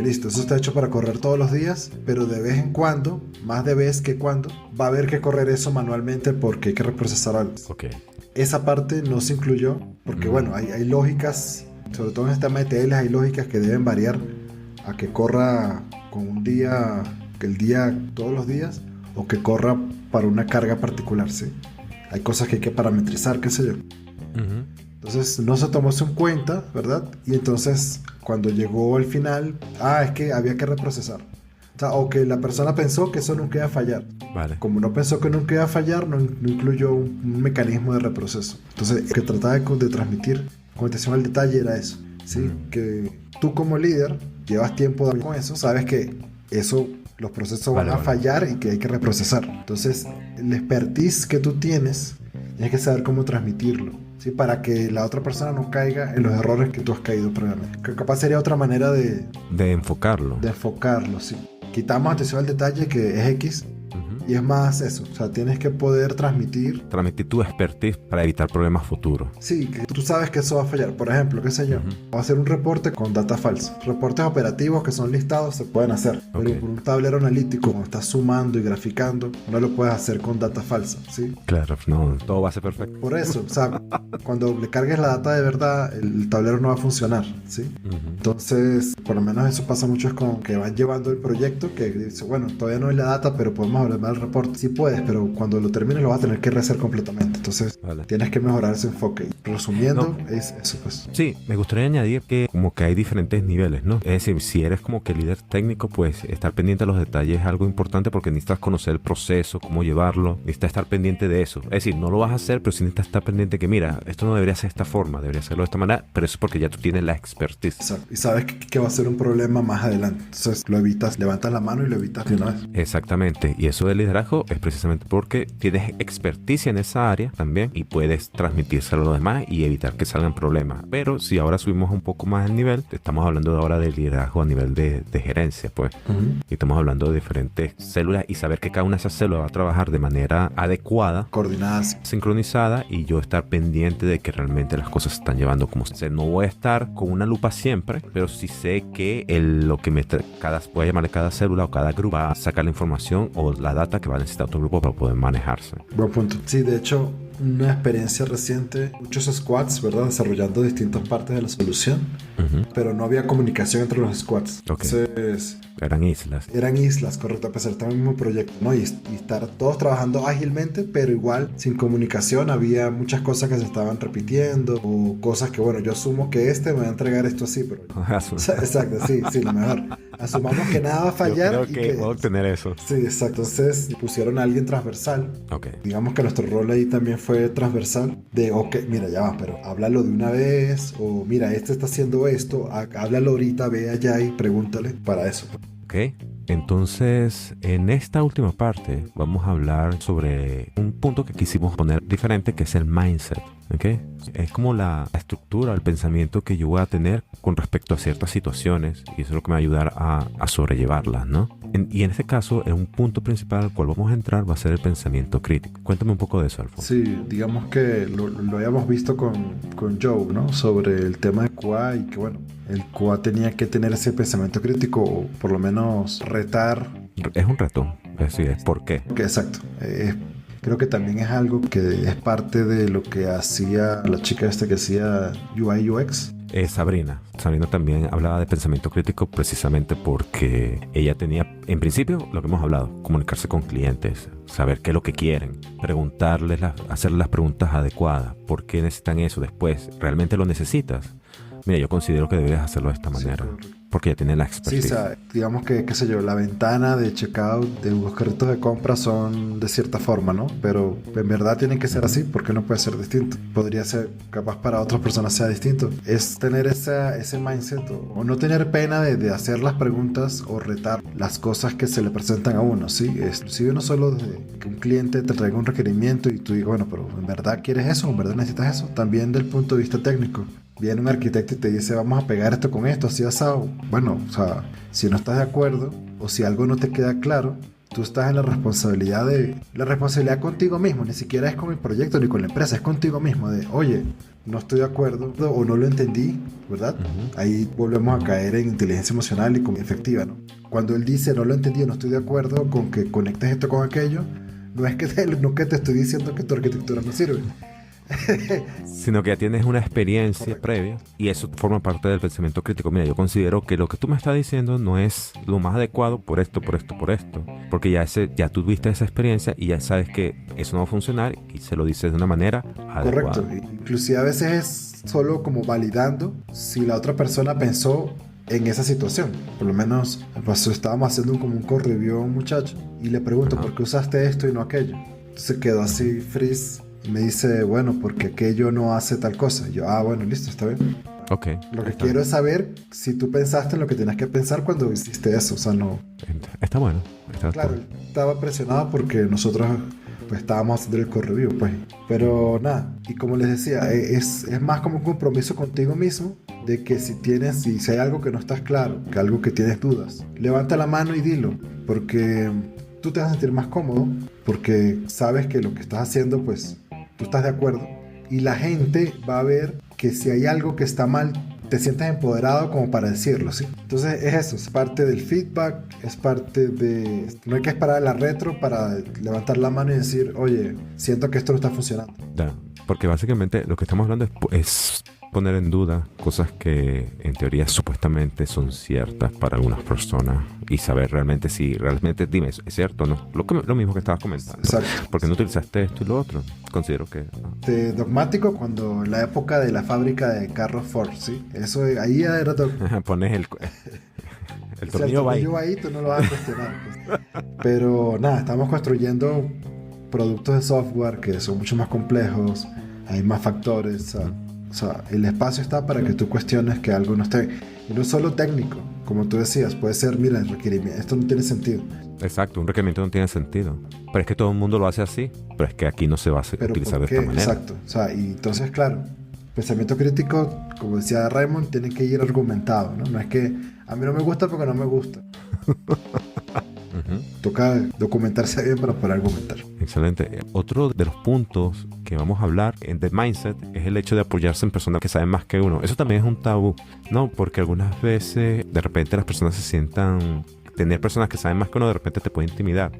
listo, eso está hecho para correr todos los días, pero de vez en cuando, más de vez que cuando, va a haber que correr eso manualmente porque hay que reprocesar algo. Esa parte no se incluyó porque, bueno, hay lógicas, sobre todo en este tema de ETLs, hay lógicas que deben variar a que corra con un día, que el día todos los días, o que corra para una carga particular, ¿sí? Hay cosas que hay que parametrizar, qué sé yo. Entonces no se tomó eso en cuenta, ¿verdad? Y entonces cuando llegó al final, es que había que reprocesar. O sea, o que la persona pensó que eso nunca iba a fallar. Vale. Como no pensó que nunca iba a fallar, no incluyó un mecanismo de reproceso. Entonces, lo que trataba de transmitir con atención al detalle era eso, ¿sí? Que tú como líder llevas tiempo con eso, sabes que eso los procesos van a fallar y que hay que reprocesar. Entonces, el expertise que tú tienes que saber cómo transmitirlo, ¿sí? Para que la otra persona no caiga en los errores que tú has caído previamente. Que capaz sería otra manera de enfocarlo. De enfocarlo, sí. Quitamos atención al detalle, que es X, y es más eso. O sea, tienes que poder transmitir tu expertise para evitar problemas futuros. Sí, que tú sabes que eso va a fallar. Por ejemplo, qué sé yo, va a hacer un reporte con data falsa. Reportes operativos que son listados se pueden hacer, pero por un tablero analítico, cuando estás sumando y graficando, no lo puedes hacer con data falsa, ¿sí? Claro, no, todo va a ser perfecto. Por eso, o sea, cuando le cargues la data de verdad, el tablero no va a funcionar, ¿sí? Entonces, por lo menos eso pasa mucho, es como que van llevando el proyecto, que dice, bueno, todavía no hay la data, pero podemos hablar del reporte. Sí puedes, pero cuando lo termines lo vas a tener que rehacer completamente. Entonces, tienes que mejorar ese enfoque. Resumiendo, es eso, pues. Sí, me gustaría añadir que como que hay diferentes niveles, ¿no? Es decir, si eres como que líder técnico, pues estar pendiente de los detalles es algo importante porque necesitas conocer el proceso, cómo llevarlo, necesitas estar pendiente de eso. Es decir, no lo vas a hacer, pero sí necesitas estar pendiente que, mira, esto no debería ser de esta forma, debería hacerlo de esta manera, pero eso es porque ya tú tienes la expertise. Exacto. Y sabes que va a ser un problema más adelante. Entonces, lo evitas, levantas la mano y lo evitas de una vez. Exactamente. Y eso del liderazgo es precisamente porque tienes experticia en esa área también y puedes transmitírselo a los demás y evitar que salgan problemas. Pero si ahora subimos un poco más el nivel, estamos hablando ahora de liderazgo a nivel de gerencia, pues. Y estamos hablando de diferentes células y saber que cada una de esas células va a trabajar de manera adecuada, coordinadas, sincronizada, y yo estar pendiente de que realmente las cosas se están llevando como se. No voy a estar con una lupa siempre, pero sí sé que lo que voy a llamarle cada célula o cada grupo va a sacar la información o la data que va a necesitar otro grupo para poder manejarse. Buen punto. Sí, de hecho, una experiencia reciente, muchos squads, ¿verdad? Desarrollando distintas partes de la solución, pero no había comunicación entre los squads. Entonces, eran islas. Eran islas, correcto, a pesar de estar en el mismo proyecto, ¿no? Y estar todos trabajando ágilmente, pero igual sin comunicación. Había muchas cosas que se estaban repitiendo o cosas que, bueno, yo asumo que me va a entregar esto así, pero... Exacto, sí, lo mejor. Asumamos que nada va a fallar. Yo creo que voy a obtener eso. Sí, exacto. Entonces pusieron a alguien transversal. Digamos que nuestro rol ahí también fue transversal. De, mira, ya va, pero háblalo de una vez. O mira, está haciendo esto. Háblalo ahorita, ve allá y pregúntale para eso. Entonces, en esta última parte vamos a hablar sobre un punto que quisimos poner diferente, que es el mindset. Es como la estructura, el pensamiento que yo voy a tener con respecto a ciertas situaciones, y eso es lo que me va a ayudar a sobrellevarlas, ¿no? Y en este caso, un punto principal al cual vamos a entrar va a ser el pensamiento crítico. Cuéntame un poco de eso, Alfonso. Sí, digamos que lo habíamos visto con Joe, ¿no? Sobre el tema de QA, y que bueno, el QA tenía que tener ese pensamiento crítico, o por lo menos retar. Es un reto, así es. ¿Por qué? Exacto. Creo que también es algo que es parte de lo que hacía la chica que hacía UI UX. Sabrina también hablaba de pensamiento crítico precisamente porque ella tenía, en principio, lo que hemos hablado, comunicarse con clientes, saber qué es lo que quieren, preguntarles, hacerles las preguntas adecuadas, por qué necesitan eso después, ¿realmente lo necesitas? Mira, yo considero que deberías hacerlo de esta manera. Porque ya tiene la expertise. Sí, o sea, digamos que, qué sé yo, la ventana de checkout de los carritos de compra son de cierta forma, ¿no? Pero en verdad tienen que ser así, porque no puede ser distinto. Podría ser, capaz para otras personas sea distinto. Es tener ese mindset o no tener pena de hacer las preguntas o retar las cosas que se le presentan a uno, ¿sí? Inclusive no solo de que un cliente te traiga un requerimiento y tú digas, bueno, pero ¿en verdad quieres eso? ¿En verdad necesitas eso? También del punto de vista técnico. Viene un arquitecto y te dice, vamos a pegar esto con esto, así asado. Bueno, o sea, si no estás de acuerdo o si algo no te queda claro, tú estás en la responsabilidad contigo mismo. Ni siquiera es con el proyecto ni con la empresa, es contigo mismo. De, oye, no estoy de acuerdo o no lo entendí, ¿verdad? Ahí volvemos a caer en inteligencia emocional y como efectiva, ¿no? Cuando él dice, no lo entendí o no estoy de acuerdo con que conectes esto con aquello, no es que te estoy diciendo que tu arquitectura no sirve. Sino que ya tienes una experiencia previa y eso forma parte del pensamiento crítico. Mira, yo considero que lo que tú me estás diciendo no es lo más adecuado por esto, porque ya tú viste esa experiencia y ya sabes que eso no va a funcionar y se lo dices de una manera adecuada. Correcto, inclusive a veces es solo como validando si la otra persona pensó en esa situación. Por lo menos estábamos haciendo como un code review a un muchacho y le pregunto, ¿por qué usaste esto y no aquello? Entonces quedó así freeze. Y me dice, bueno, porque aquello no hace tal cosa. Y yo, bueno, listo, está bien. Ok. Lo que Está, quiero es saber si tú pensaste en lo que tenías que pensar cuando hiciste eso. O sea, no. está bueno. Está Claro, cool. él estaba presionado porque nosotros pues estábamos haciendo el core review, pues. Pero nada, y como les decía, es más como un compromiso contigo mismo de que si hay algo que no estás claro, que algo que tienes dudas, levanta la mano y dilo, porque tú te vas a sentir más cómodo, porque sabes que lo que estás haciendo, pues tú estás de acuerdo, y la gente va a ver que si hay algo que está mal, te sientes empoderado como para decirlo, ¿sí? Entonces es eso, es parte del feedback, es parte de... No hay que esperar a la retro para levantar la mano y decir, oye, siento que esto no está funcionando. Ya, porque básicamente lo que estamos hablando es poner en duda cosas que en teoría supuestamente son ciertas para algunas personas y saber realmente si realmente, dime, ¿es cierto o no? Lo mismo que estabas comentando. Exacto. Porque no utilizaste esto y lo otro. Considero que... Dogmático cuando la época de la fábrica de carros Ford, ¿sí? Eso ahí era pones el si el tornillo va ahí. tornillo va ahí, tú no lo vas a cuestionar, pues. Pero nada, estamos construyendo productos de software que son mucho más complejos, hay más factores, o sea, el espacio está para que tú cuestiones que algo no esté. Y no es solo técnico, como tú decías, puede ser, mira, el requerimiento, esto no tiene sentido. Exacto, un requerimiento no tiene sentido. Pero es que todo el mundo lo hace así, pero es que aquí no se va a Pero utilizar ¿por de qué? esta manera. Exacto, o sea, y entonces, claro, pensamiento crítico, como decía Raymond, tiene que ir argumentado, ¿no? No es que a mí no me gusta porque no me gusta. Ujú. Toca documentarse bien para poder argumentar. Excelente. Otro de los puntos que vamos a hablar en The Mindset es el hecho de apoyarse en personas que saben más que uno. Eso también es un tabú, ¿no? Porque algunas veces de repente las personas se sientan... Tener personas que saben más que uno de repente te puede intimidar.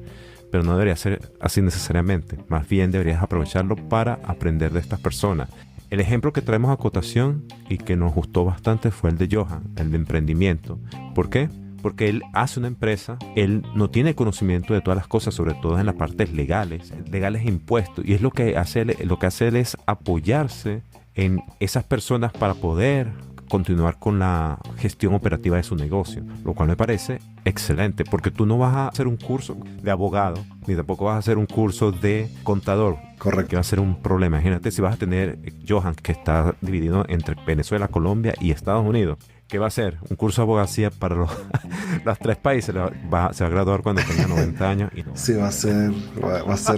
Pero no debería ser así necesariamente. Más bien deberías aprovecharlo para aprender de estas personas. El ejemplo que traemos a cotación y que nos gustó bastante fue el de Johan, el de emprendimiento. ¿Por qué? Porque él hace una empresa, él no tiene conocimiento de todas las cosas, sobre todo en las partes legales e impuestos. Y es lo que hace él es apoyarse en esas personas para poder continuar con la gestión operativa de su negocio, lo cual me parece excelente, porque tú no vas a hacer un curso de abogado, ni tampoco vas a hacer un curso de contador. Correcto. Que va a ser un problema. Imagínate si vas a tener Johan, que está dividido entre Venezuela, Colombia y Estados Unidos. ¿Qué va a hacer? Un curso de abogacía para los 3 países. Se va a graduar cuando tenga 90 años. Y no. Sí, va a ser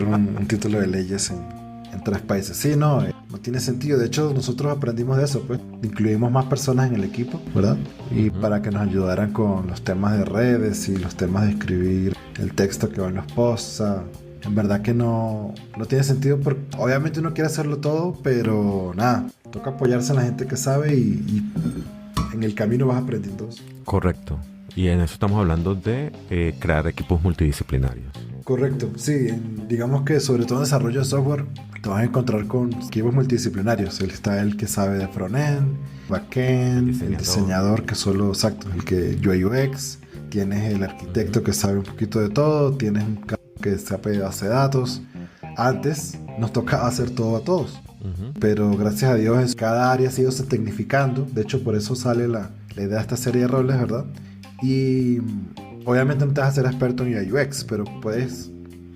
un título de leyes en 3 países. Sí, no tiene sentido. De hecho, nosotros aprendimos de eso, pues. Incluimos más personas en el equipo, ¿verdad? Y para que nos ayudaran con los temas de redes y los temas de escribir el texto que va en los posts. O sea, en verdad que no tiene sentido porque obviamente uno quiere hacerlo todo, pero nada, toca apoyarse en la gente que sabe y en el camino vas aprendiendo. Correcto. Y en eso estamos hablando de crear equipos multidisciplinarios. Correcto, sí, digamos que sobre todo en desarrollo de software te vas a encontrar con equipos multidisciplinarios. Está el que sabe de frontend, backend, el diseñador que solo, exacto, el que UI UX, tienes el arquitecto que sabe un poquito de todo, tienes un que sabe de base de datos. Antes nos tocaba hacer todo a todos, pero gracias a Dios cada área ha ido se tecnificando. De hecho, por eso sale la idea de esta serie de roles, ¿verdad? Y obviamente no te vas a ser experto en UI UX, pero puedes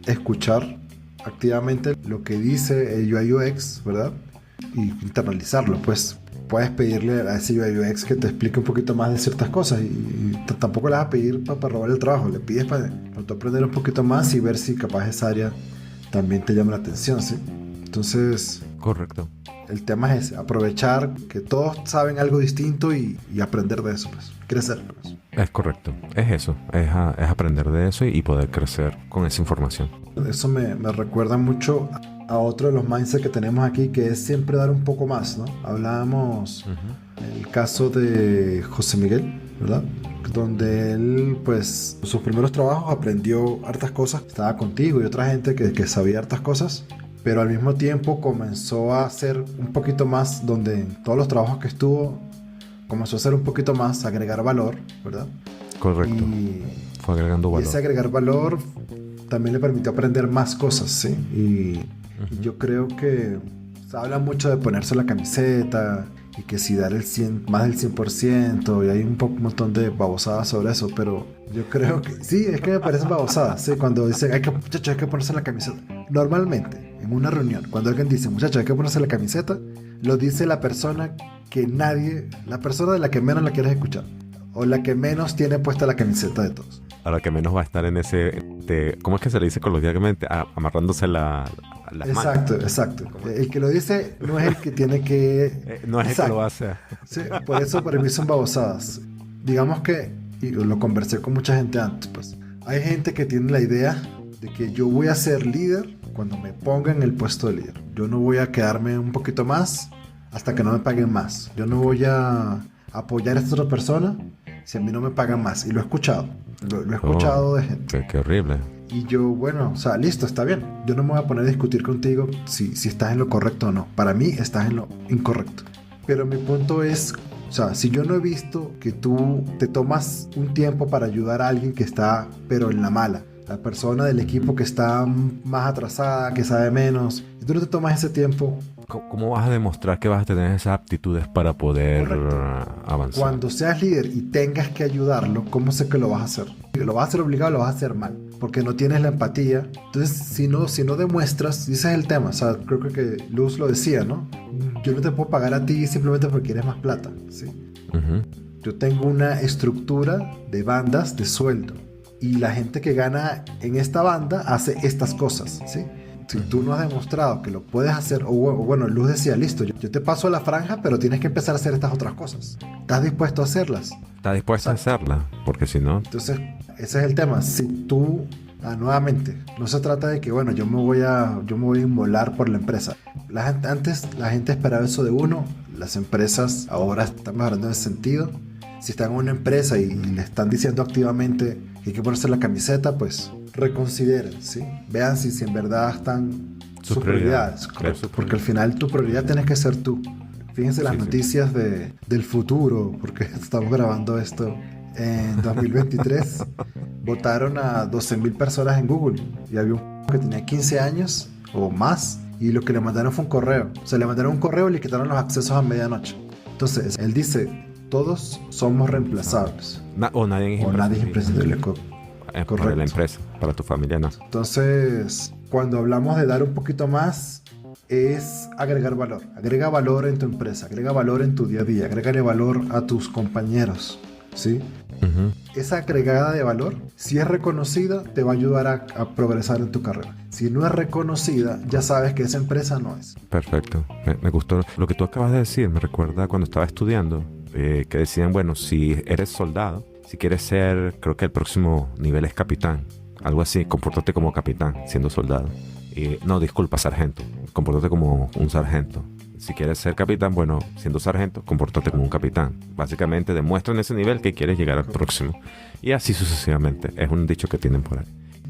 escuchar activamente lo que dice el UI UX, ¿verdad? Y internalizarlo, pues puedes pedirle a ese UI UX que te explique un poquito más de ciertas cosas y tampoco le vas a pedir para robar el trabajo, le pides para tú aprender un poquito más y ver si capaz esa área también te llama la atención, ¿sí? Entonces... Correcto. El tema es ese, aprovechar que todos saben algo distinto y aprender de eso, pues, crecer. Pues. Es correcto, es eso, es aprender de eso y poder crecer con esa información. Eso me recuerda mucho a otro de los mindsets que tenemos aquí, que es siempre dar un poco más, ¿no? Hablábamos el caso de José Miguel, ¿verdad? Donde él, pues, sus primeros trabajos aprendió hartas cosas, estaba contigo y otra gente que sabía hartas cosas. Pero al mismo tiempo comenzó a hacer un poquito más, donde en todos los trabajos que estuvo, comenzó a hacer un poquito más, agregar valor, ¿verdad? Correcto. Fue agregando valor. Y ese agregar valor también le permitió aprender más cosas, ¿sí? Y yo creo que se habla mucho de ponerse la camiseta y que si dar el 100, más del 100%, y hay un montón de babosadas sobre eso, pero yo creo que sí, es que me parecen babosadas, ¿sí? Cuando dicen, muchachos, hay que ponerse la camiseta. Normalmente, en una reunión, cuando alguien dice, muchachos, hay que ponerse la camiseta, lo dice la persona la persona de la que menos la quieres escuchar, o la que menos tiene puesta la camiseta de todos. A la que menos va a estar en ese... ¿cómo es que se le dice coloquialmente? Amarrándose las manos. Exacto. El que lo dice no es el que tiene que... no es el que lo hace. Sí, por eso para mí son babosadas. Digamos que, y lo conversé con mucha gente antes, pues, hay gente que tiene la idea de que yo voy a ser líder cuando me ponga en el puesto de líder. Yo no voy a quedarme un poquito más hasta que no me paguen más. Yo no voy a apoyar a esta otra persona si a mí no me pagan más. Y lo he escuchado. Lo he escuchado de gente. Qué horrible. Y yo, bueno, o sea, listo, está bien. Yo no me voy a poner a discutir contigo si estás en lo correcto o no. Para mí estás en lo incorrecto. Pero mi punto es, o sea, si yo no he visto que tú te tomas un tiempo para ayudar a alguien que está, pero en la mala, la persona del equipo que está más atrasada, que sabe menos, y tú no te tomas ese tiempo... ¿Cómo vas a demostrar que vas a tener esas aptitudes para poder avanzar? Cuando seas líder y tengas que ayudarlo, ¿cómo sé que lo vas a hacer? ¿Lo vas a hacer obligado o lo vas a hacer mal? Porque no tienes la empatía. Entonces, si no demuestras, ese es el tema. O sea, creo que Luz lo decía, ¿no? Yo no te puedo pagar a ti simplemente porque quieres más plata, ¿sí? Uh-huh. Yo tengo una estructura de bandas de sueldo. Y la gente que gana en esta banda hace estas cosas, ¿sí? Si tú no has demostrado que lo puedes hacer, o bueno, Luz decía, listo, yo te paso la franja, pero tienes que empezar a hacer estas otras cosas. ¿Estás dispuesto a hacerlas? ¿Estás dispuesto a hacerlas? Porque si no... Entonces, ese es el tema. Si tú, nuevamente, no se trata de que, bueno, yo me voy a inmolar por la empresa. Antes la gente esperaba eso de uno. Las empresas ahora están mejorando en ese sentido. Si están en una empresa y le están diciendo activamente que hay que ponerse la camiseta, pues reconsideren, ¿sí? Vean si en verdad están sus prioridades. Porque al final tu prioridad tienes que ser tú. Fíjense las noticias del futuro, porque estamos grabando esto en 2023. Votaron a 12,000 personas en Google y había un que tenía 15 años o más y lo que le mandaron fue un correo. O sea, le mandaron un correo y le quitaron los accesos a medianoche. Entonces, él dice, todos somos reemplazables. O nadie es imprescindible. Para la empresa, para tu familia no. Entonces, cuando hablamos de dar un poquito más, es agregar valor. Agrega valor en tu empresa, agrega valor en tu día a día, agrégale valor a tus compañeros, ¿sí? Uh-huh. Esa agregada de valor, si es reconocida, te va a ayudar a progresar en tu carrera. Si no es reconocida, ya sabes que esa empresa no es. Perfecto. Me gustó lo que tú acabas de decir. Me recuerda cuando estaba estudiando, que decían, bueno, si eres soldado, si quieres ser, creo que el próximo nivel es capitán. Algo así, compórtate como capitán, siendo soldado. No, disculpa, sargento. Compórtate como un sargento. Si quieres ser capitán, bueno, siendo sargento, compórtate como un capitán. Básicamente demuestra en ese nivel que quieres llegar al próximo. Y así sucesivamente. Es un dicho que tienen por ahí.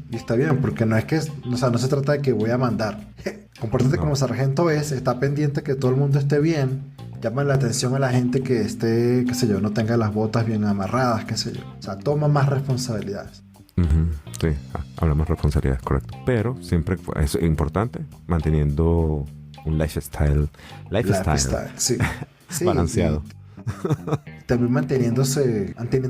Y está bien, porque no es que, o sea, no se trata de que voy a mandar. Compórtate como sargento está pendiente que todo el mundo esté bien. Llama la atención a la gente que esté, qué sé yo, no tenga las botas bien amarradas, qué sé yo. O sea, toma más responsabilidades. Uh-huh. Sí, hablamos de responsabilidades, correcto. Pero siempre es importante manteniendo un lifestyle sí. Sí, balanceado. También manteniendo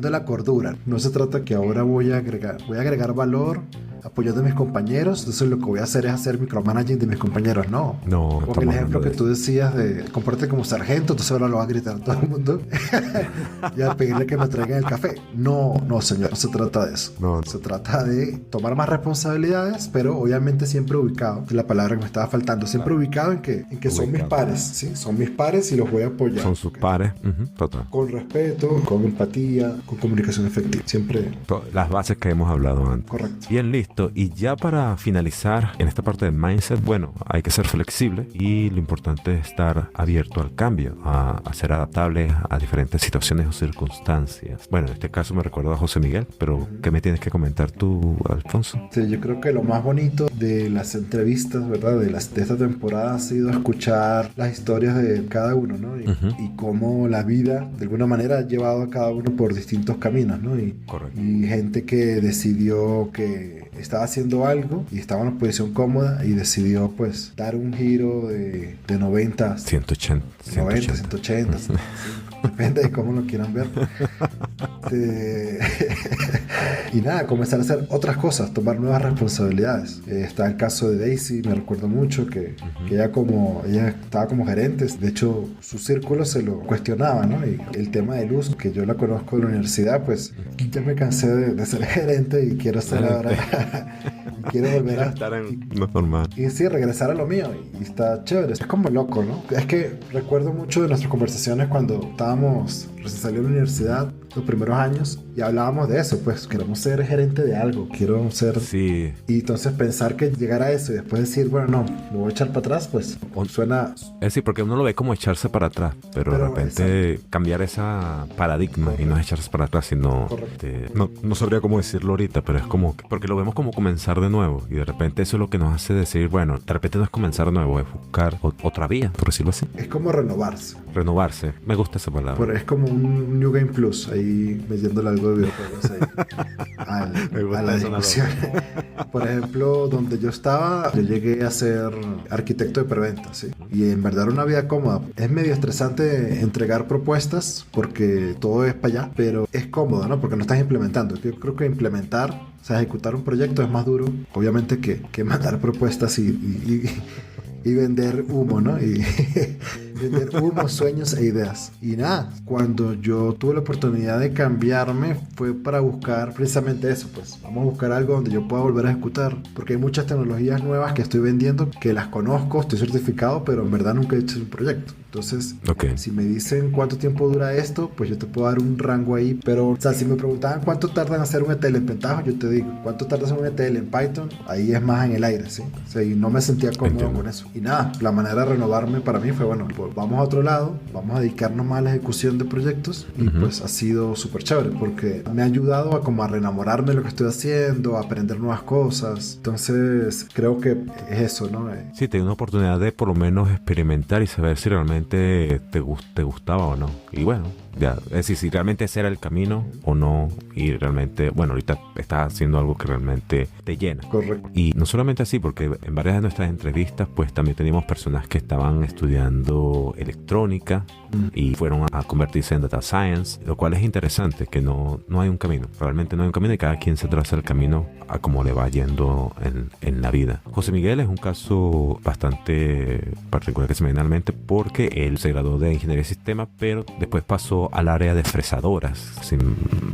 la cordura. No se trata que ahora voy a agregar valor apoyando a mis compañeros, entonces lo que voy a hacer es hacer micromanaging de mis compañeros. No. Porque el ejemplo que tú decías de compórtate como sargento, entonces ahora lo va a gritar todo el mundo y a pedirle que me traigan el café. No, señor, no se trata de eso. No. Se trata de tomar más responsabilidades, pero obviamente siempre ubicado, es la palabra que me estaba faltando, siempre ubicado en que son mis pares, ¿sí? Son mis pares y los voy a apoyar. Son sus pares, total. Con respeto, con empatía, con comunicación efectiva. Siempre. Las bases que hemos hablado antes. Correcto. Bien, listo. Y ya para finalizar en esta parte de mindset, bueno, hay que ser flexible y lo importante es estar abierto al cambio, a ser adaptable a diferentes situaciones o circunstancias. Bueno, en este caso me recuerda a José Miguel, pero ¿qué me tienes que comentar tú, Alfonso? Sí, yo creo que lo más bonito de las entrevistas, ¿verdad? De esta temporada ha sido escuchar las historias de cada uno, ¿no? Y cómo la vida, de alguna manera, ha llevado a cada uno por distintos caminos, ¿no? Correcto. Y gente que decidió que estaba haciendo algo y estaba en una posición cómoda y decidió, pues, dar un giro de 90, 180. Depende de cómo lo quieran ver. Y nada, comenzar a hacer otras cosas, tomar nuevas responsabilidades. Está el caso de Daisy, me recuerdo mucho que ella estaba como gerente, de hecho su círculo se lo cuestionaba, ¿no? Y el tema de Luz, que yo la conozco de la universidad, pues ya me cansé de ser gerente y quiero ser ahora... quiero volver a estar en lo normal. Y sí, regresar a lo mío. Y está chévere. Es como loco, ¿no? Es que recuerdo mucho de nuestras conversaciones cuando estábamos recién salió de la universidad, los primeros años, y hablábamos de eso, pues queremos ser gerente de algo, quiero ser... Sí. Y entonces pensar que llegar a eso y después decir, bueno, no, me voy a echar para atrás, pues suena... Es decir, porque uno lo ve como echarse para atrás, pero de repente cambiar esa paradigma y no es echarse para atrás, sino... No sabría cómo decirlo ahorita, pero es como... Porque lo vemos como comenzar de nuevo, y de repente eso es lo que nos hace decir, bueno, de repente no es comenzar de nuevo, es buscar otra vía, por decirlo así. Es como renovarse. Renovarse, me gusta esa palabra. Pero es como un New Game Plus, ahí metiéndole algo de videojuegos ahí a la discusión. Por ejemplo, donde yo estaba, yo llegué a ser arquitecto de preventa, ¿sí? Y en verdad era una vida cómoda. Es medio estresante entregar propuestas porque todo es para allá, pero es cómodo, ¿no? Porque no estás implementando. Yo creo que implementar, o sea, ejecutar un proyecto es más duro, obviamente, que mandar propuestas y vender humo, ¿no? Y vender humo, sueños e ideas. Y nada, cuando yo tuve la oportunidad de cambiarme fue para buscar precisamente eso, pues vamos a buscar algo donde yo pueda volver a ejecutar, porque hay muchas tecnologías nuevas que estoy vendiendo, que las conozco, estoy certificado, pero en verdad nunca he hecho un proyecto. Entonces, si me dicen cuánto tiempo dura esto, pues yo te puedo dar un rango ahí, pero, o sea, si me preguntaban cuánto tarda en hacer un ETL en Pentaho, yo te digo, cuánto tarda en hacer un ETL en Python, ahí es más en el aire, ¿sí? O sea, y no me sentía cómodo con eso. Y nada, la manera de renovarme para mí fue, bueno, pues vamos a otro lado, vamos a dedicarnos más a la ejecución de proyectos, y pues ha sido súper chévere, porque me ha ayudado a como a reenamorarme de lo que estoy haciendo, a aprender nuevas cosas. Entonces, creo que es eso, ¿no? Sí, te dio una oportunidad de por lo menos experimentar y saber si realmente te gustaba o no. Y bueno, ya, es decir, si realmente ese era el camino o no, y realmente, bueno, ahorita estás haciendo algo que realmente te llena. Correcto. Y no solamente así, porque en varias de nuestras entrevistas, pues también teníamos personas que estaban estudiando electrónica y fueron a convertirse en data science, lo cual es interesante, que no hay un camino, realmente no hay un camino, y cada quien se traza el camino a cómo le va yendo en la vida. José Miguel es un caso bastante particular que se me viene a la mente, porque él se graduó de ingeniería de sistemas, pero después pasó al área de fresadoras, si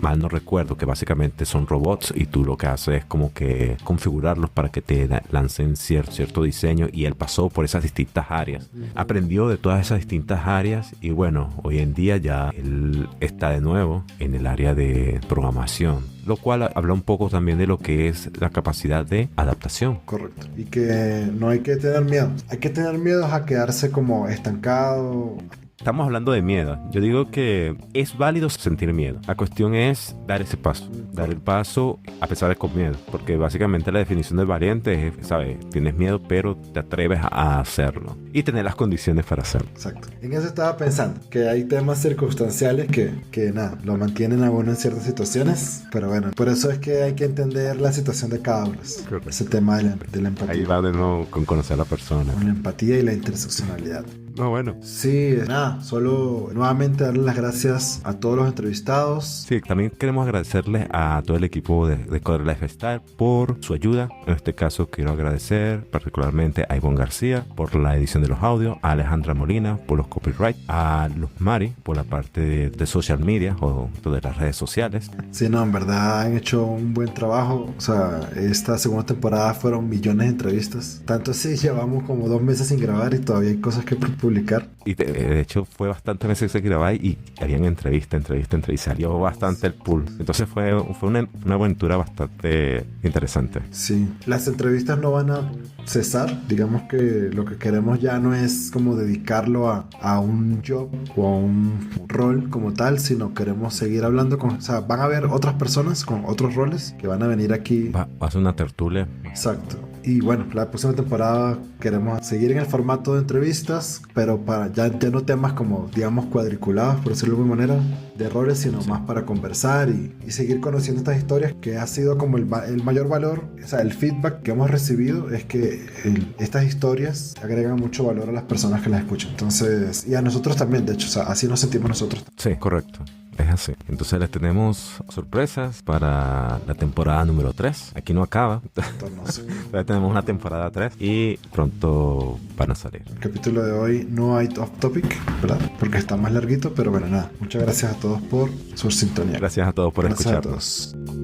mal no recuerdo, que básicamente son robots y tú lo que haces es como que configurarlos para que te lancen cierto diseño, y él pasó por esas distintas áreas, aprendió de todas esas distintas áreas, y bueno, hoy en día ya él está de nuevo en el área de programación, lo cual habla un poco también de lo que es la capacidad de adaptación. Correcto. Y que no hay que tener miedo. Hay que tener miedo a quedarse como estancado. Estamos hablando de miedo. Yo digo que es válido sentir miedo. La cuestión es dar ese paso. Dar el paso a pesar de con miedo. Porque básicamente la definición del valiente es, ¿sabes? Tienes miedo, pero te atreves a hacerlo. Y tener las condiciones para hacerlo. Exacto. En eso estaba pensando. Que hay temas circunstanciales que nada, lo mantienen a uno en ciertas situaciones. Pero bueno, por eso es que hay que entender la situación de cada uno. Ese tema de la empatía. Ahí va de nuevo con conocer a la persona. Con la empatía y la interseccionalidad. No, bueno. Sí, nada, solo nuevamente darle las gracias a todos los entrevistados. Sí, también queremos agradecerles a todo el equipo de Coder Lifestyle por su ayuda. En este caso quiero agradecer particularmente a Ivonne García por la edición de los audios, a Alejandra Molina por los copyright, a Luz Mari por la parte de social media o de las redes sociales. Sí, no, en verdad han hecho un buen trabajo. O sea, esta segunda temporada fueron millones de entrevistas. Tanto así, llevamos como 2 meses sin grabar y todavía hay cosas que publicar. Y de hecho fue bastante meses que grababa y habían entrevista y salió bastante el pool. Entonces fue una aventura bastante interesante. Sí, las entrevistas no van a cesar. Digamos que lo que queremos ya no es como dedicarlo a un job o a un rol como tal, sino queremos seguir hablando o sea, van a haber otras personas con otros roles que van a venir aquí. Va a ser una tertulia. Exacto. Y bueno, la próxima temporada queremos seguir en el formato de entrevistas, pero para ya no temas como, digamos, cuadriculados, por decirlo de alguna manera, de errores, sino más para conversar y seguir conociendo estas historias, que ha sido como el mayor valor. O sea, el feedback que hemos recibido es que estas historias agregan mucho valor a las personas que las escuchan. Entonces, y a nosotros también, de hecho, o sea, así nos sentimos nosotros. Sí, correcto. Es así. Entonces les tenemos sorpresas para la temporada número 3. Aquí no acaba. Entonces, Ya tenemos una temporada 3 y pronto van a salir. el capítulo de hoy no hay off topic, ¿verdad? Porque está más larguito, pero bueno, nada. Muchas gracias a todos por su sintonía. Gracias a todos por Gracias a escucharnos. todos.